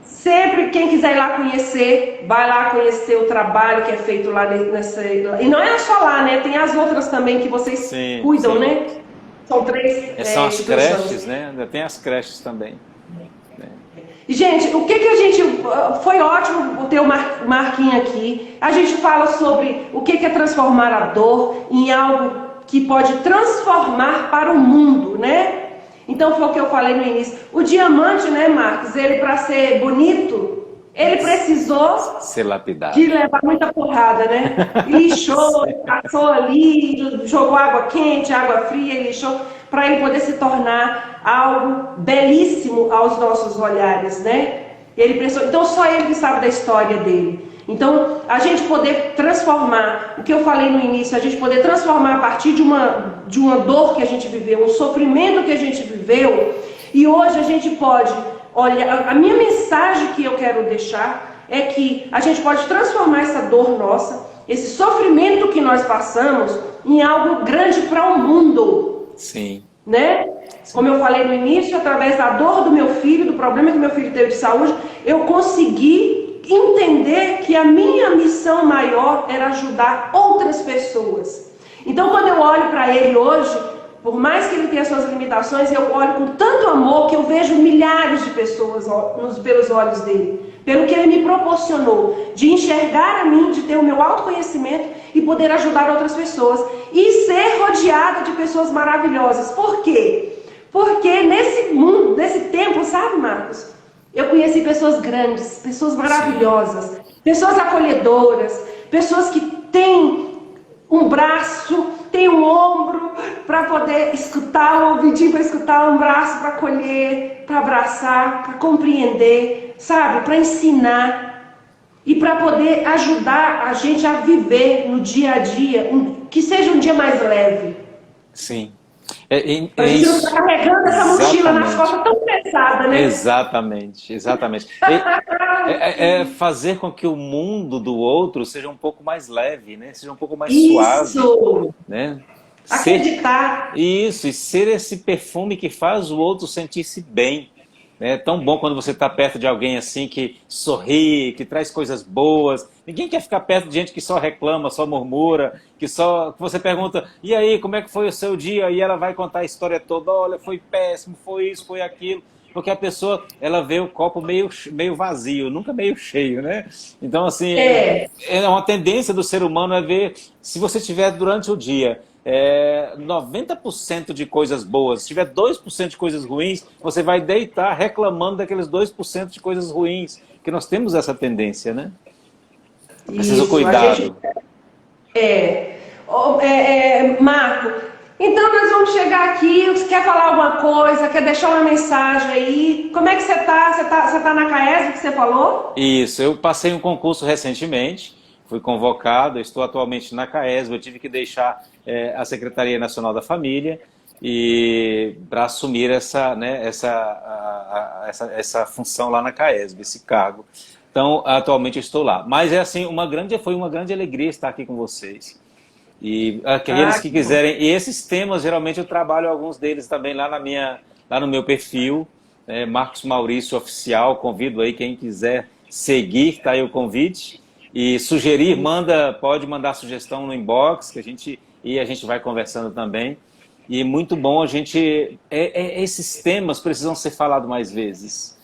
Sempre quem quiser ir lá conhecer, vai lá conhecer o trabalho que é feito lá nessa... E não é só lá, né? Tem as outras também que vocês cuidam, né? São 3 São as creches, né? Ainda tem as creches também. E, gente, o que a gente... Foi ótimo ter o Marquinhos aqui. A gente fala sobre o que é transformar a dor em algo que pode transformar para o mundo, né? Então foi o que eu falei no início. O diamante, né, Marcos? Ele, para ser bonito, ele precisou ser lapidado, de levar muita porrada, né? Lixou, passou ali, jogou água quente, água fria, lixou, para ele poder se tornar algo belíssimo aos nossos olhares, né? Ele precisou, então só ele que sabe da história dele. Então, a gente poder transformar, o que eu falei no início, a gente poder transformar a partir de uma dor que a gente viveu, um sofrimento que a gente viveu, e hoje a gente pode olhar, a minha mensagem que eu quero deixar é que a gente pode transformar essa dor nossa, esse sofrimento que nós passamos, em algo grande para o mundo. Sim. Né? Como eu falei no início, através da dor do meu filho, do problema que meu filho teve de saúde, eu consegui entender que a minha missão maior era ajudar outras pessoas. Então, quando eu olho para ele hoje, por mais que ele tenha suas limitações, eu olho com tanto amor que eu vejo milhares de pessoas pelos olhos dele, pelo que ele me proporcionou, de enxergar a mim, de ter o meu autoconhecimento e poder ajudar outras pessoas e ser rodeada de pessoas maravilhosas. Por quê? Porque nesse mundo, nesse tempo, sabe, Marcos? Eu conheci pessoas grandes, pessoas maravilhosas, pessoas acolhedoras, pessoas que têm um braço, têm um ombro para poder escutar, um ouvidinho para escutar, um braço para acolher, para abraçar, para compreender, sabe? Para ensinar e para poder ajudar a gente a viver no dia a dia, que seja um dia mais leve. Sim. A gente não está carregando essa mochila nas costas tão pesada, né? Exatamente, exatamente. Fazer com que o mundo do outro seja um pouco mais leve, né? Seja um pouco mais suave. Né? Acreditar. Isso, e ser esse perfume que faz o outro sentir-se bem. É tão bom quando você está perto de alguém assim que sorri, que traz coisas boas. Ninguém quer ficar perto de gente que só reclama, só murmura, que você pergunta, e aí, como é que foi o seu dia? E ela vai contar a história toda, olha, foi péssimo, foi isso, foi aquilo. Porque a pessoa, ela vê o copo meio vazio, nunca meio cheio, né? Então, assim, é uma tendência do ser humano ver, se você estiver durante o dia 90% de coisas boas, se tiver 2% de coisas ruins, você vai deitar reclamando daqueles 2% de coisas ruins, que nós temos essa tendência, né? Preciso cuidado. Marco, então nós vamos chegar aqui, você quer falar alguma coisa, quer deixar uma mensagem aí? Como é que você está? Você tá na CAESB que você falou? Isso, eu passei um concurso recentemente, fui convocado, estou atualmente na CAESB, eu tive que deixar a Secretaria Nacional da Família para assumir essa função lá na CAESB, esse cargo. Então, atualmente eu estou lá. Mas foi uma grande alegria estar aqui com vocês. E aqueles que quiserem, e esses temas, geralmente eu trabalho alguns deles também lá no meu perfil, Marcos Maurício Oficial, convido aí quem quiser seguir, está aí o convite. E sugerir, pode mandar sugestão no inbox, que a gente vai conversando também. E muito bom esses temas precisam ser falados mais vezes.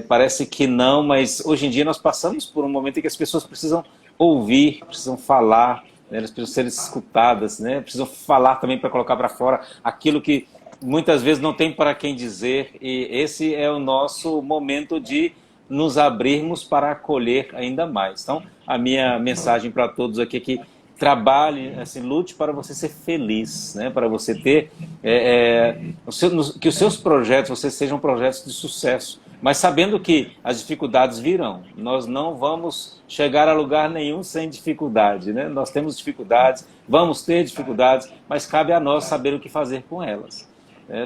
Parece que não, mas hoje em dia nós passamos por um momento em que as pessoas precisam ouvir, precisam falar, né? Elas precisam ser escutadas, né? Precisam falar também para colocar para fora aquilo que muitas vezes não tem para quem dizer. E esse é o nosso momento de nos abrirmos para acolher ainda mais. Então, a minha mensagem para todos aqui é que trabalhe, assim, lute para você ser feliz, né? Para você ter que os seus projetos sejam projetos de sucesso, mas sabendo que as dificuldades virão. Nós não vamos chegar a lugar nenhum sem dificuldade, né? Nós temos dificuldades, vamos ter dificuldades, mas cabe a nós saber o que fazer com elas.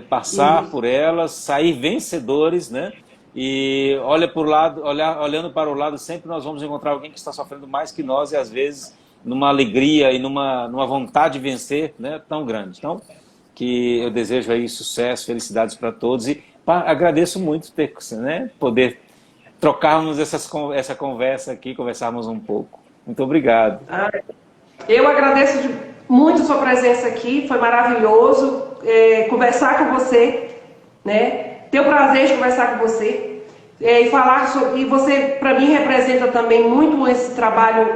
Passar por elas, sair vencedores, né? E olhando para o lado, sempre nós vamos encontrar alguém que está sofrendo mais que nós e às vezes numa alegria e numa vontade de vencer, né, tão grande. Então, que eu desejo aí sucesso, felicidades para todos e agradeço muito poder trocarmos essa conversa aqui, conversarmos um pouco. Muito obrigado. Eu agradeço muito a sua presença aqui, foi maravilhoso conversar com você, né? Ter o prazer de conversar com você e falar sobre. E você, para mim, representa também muito esse trabalho,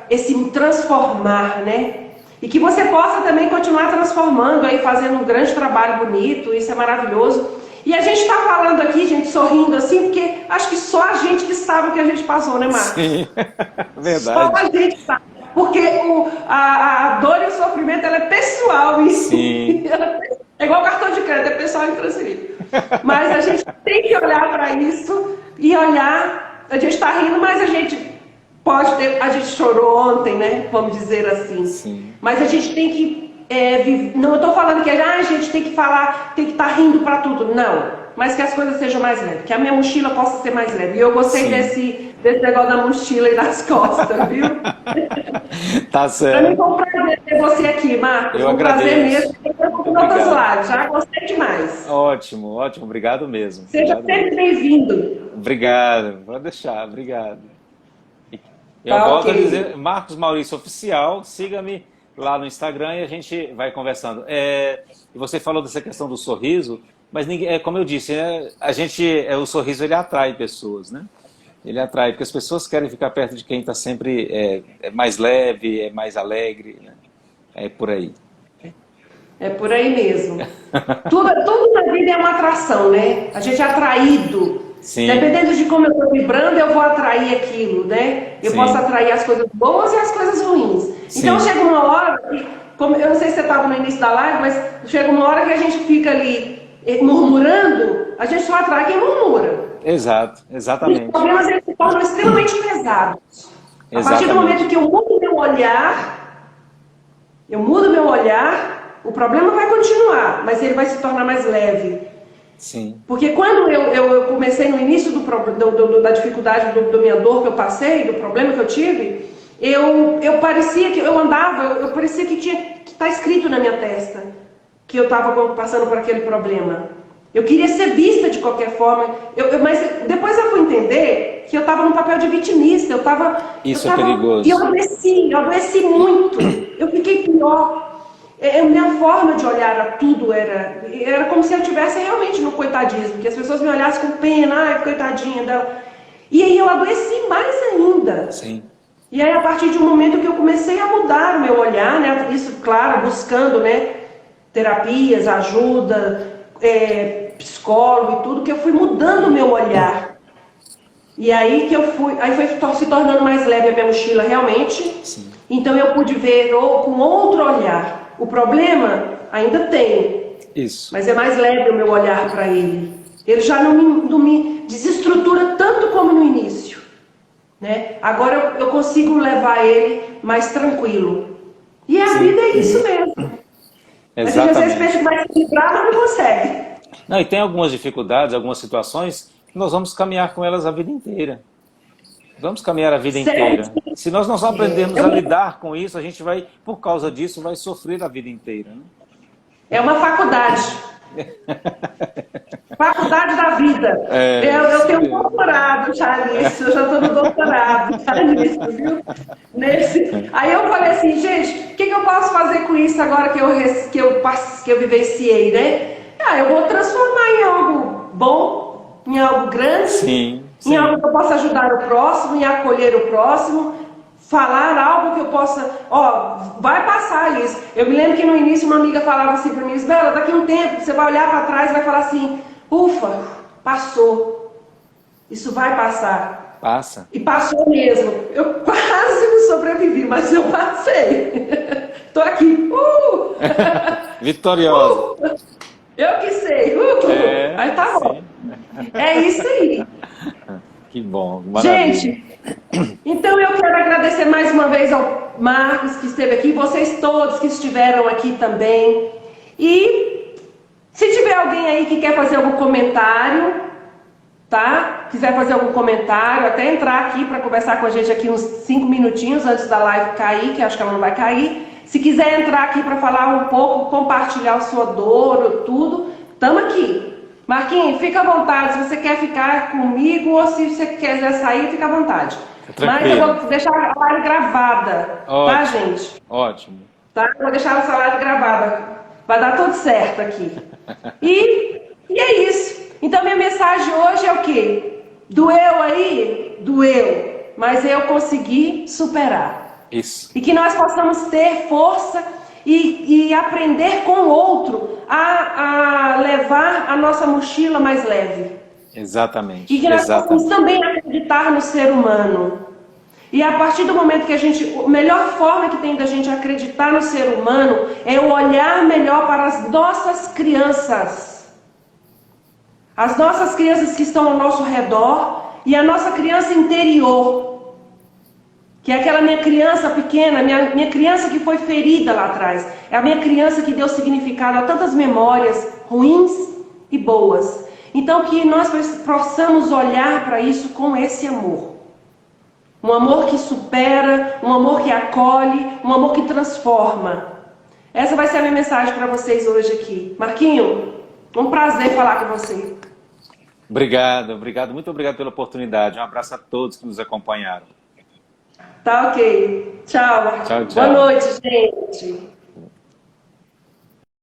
esse me transformar, né? E que você possa também continuar transformando, aí, fazendo um grande trabalho bonito, isso é maravilhoso. E a gente está falando aqui, gente, sorrindo assim, porque acho que só a gente que sabe o que a gente passou, né, Marcos? Sim, verdade. Só a gente sabe. Porque a dor e o sofrimento, ela é pessoal. Sim. É igual cartão de crédito, é pessoal e transferível. Mas a gente tem que olhar para isso e olhar. A gente está rindo, mas a gente pode ter. A gente chorou ontem, né? Vamos dizer assim. Sim. Mas a gente tem que. Não estou falando que a gente tem que falar, tem que estar rindo para tudo. Não. Mas que as coisas sejam mais leves. Que a minha mochila possa ser mais leve. E eu gostei desse negócio da mochila e das costas, viu? Tá certo. Para mim foi um prazer ter você aqui, Marcos. Eu agradeço. Prazer mesmo. Com outras lives, já gostei demais. Ótimo, ótimo. Obrigado mesmo. Seja sempre bem-vindo. Obrigado. Pode deixar, obrigado. Eu volto a dizer, Marcos Maurício Oficial, siga-me lá no Instagram e a gente vai conversando. E você falou dessa questão do sorriso, mas como eu disse, o sorriso ele atrai pessoas, né? Ele atrai, porque as pessoas querem ficar perto de quem está sempre mais leve, mais alegre, né? É por aí. É por aí mesmo. tudo na vida é uma atração, né? A gente é atraído. Sim. Dependendo de como eu estou vibrando, eu vou atrair aquilo, né? Eu posso atrair as coisas boas e as coisas ruins. Sim. Então chega uma hora, eu não sei se você estava no início da live, mas chega uma hora que a gente fica ali murmurando, a gente só atrai quem murmura. Exato, exatamente. Os problemas eles se tornam extremamente pesados. A partir do momento que eu mudo meu olhar, o problema vai continuar, mas ele vai se tornar mais leve. Sim. Porque quando eu comecei no início da dificuldade, da minha dor que eu passei, do problema que eu tive, eu parecia que eu andava, eu parecia que tinha que tá escrito na minha testa que eu estava passando por aquele problema. Eu queria ser vista de qualquer forma, mas depois eu fui entender que eu estava num papel de vitimista, Isso é perigoso. E eu adoeci muito, eu fiquei pior. Minha forma de olhar a tudo era como se eu estivesse realmente no coitadismo, que as pessoas me olhassem com pena, ai, coitadinha dela. E aí eu adoeci mais ainda. Sim. E aí a partir de um momento que eu comecei a mudar o meu olhar, né, isso, claro, buscando, né, terapias, ajuda, psicólogo e tudo, que eu fui mudando o meu olhar. E aí que aí foi se tornando mais leve a minha mochila realmente. Sim. Então eu pude ver com outro olhar. O problema ainda tem, Isso. mas é mais leve o meu olhar para ele. Ele já não me desestrutura tanto como no início, né? Agora eu consigo levar ele mais tranquilo. E a vida é isso mesmo. Exatamente. A gente às vezes pensa que vai se livrar, mas não consegue. Não, e tem algumas dificuldades, algumas situações que nós vamos caminhar com elas a vida inteira. Vamos caminhar a vida inteira. Se nós não aprendermos a lidar com isso, a gente vai, por causa disso, vai sofrer a vida inteira. Né? É uma faculdade. Faculdade da vida. Eu tenho um doutorado já nisso, eu já estou no doutorado já nisso, viu? Aí eu falei assim, gente, o que eu posso fazer com isso agora que eu vivenciei, né? Eu vou transformar em algo bom, em algo grande. Sim. Em algo que eu possa ajudar o próximo, em acolher o próximo, falar algo que eu possa... vai passar isso. Eu me lembro que no início uma amiga falava assim para mim, Isabela, daqui a um tempo você vai olhar para trás e vai falar assim, ufa, passou. Isso vai passar. Passa. E passou mesmo. Eu quase não sobrevivi, mas eu passei. Estou aqui. Vitoriosa. Eu que sei. Aí tá bom. É isso aí. Que bom, maravilha. Gente, então eu quero agradecer mais uma vez ao Marcos que esteve aqui, vocês todos que estiveram aqui também. E se tiver alguém aí que quer fazer algum comentário, tá? Quiser fazer algum comentário, até entrar aqui para conversar com a gente aqui uns 5 minutinhos antes da live cair, que acho que ela não vai cair. Se quiser entrar aqui para falar um pouco, compartilhar a sua dor, tudo, estamos aqui. Marquinhos, fica à vontade, se você quer ficar comigo ou se você quiser sair, fica à vontade. Mas eu vou deixar a live gravada, ótimo, tá, gente? Ótimo. Tá? Eu vou deixar essa live gravada. Vai dar tudo certo aqui. E é isso. Então, minha mensagem hoje é o quê? Doeu aí? Doeu. Mas eu consegui superar. Isso. E que nós possamos ter força e aprender com o outro a levar a nossa mochila mais leve. Exatamente. E que nós possamos também acreditar no ser humano. E a partir do momento que a melhor forma que tem da gente acreditar no ser humano é o olhar melhor para as nossas crianças. As nossas crianças que estão ao nosso redor e a nossa criança interior. Que é aquela minha criança pequena, minha criança que foi ferida lá atrás. É a minha criança que deu significado a tantas memórias ruins e boas. Então que nós possamos olhar para isso com esse amor. Um amor que supera, um amor que acolhe, um amor que transforma. Essa vai ser a minha mensagem para vocês hoje aqui. Marquinho, um prazer falar com você. Obrigado, muito obrigado pela oportunidade. Um abraço a todos que nos acompanharam. Tá ok. Tchau. Tchau, tchau. Boa noite, gente.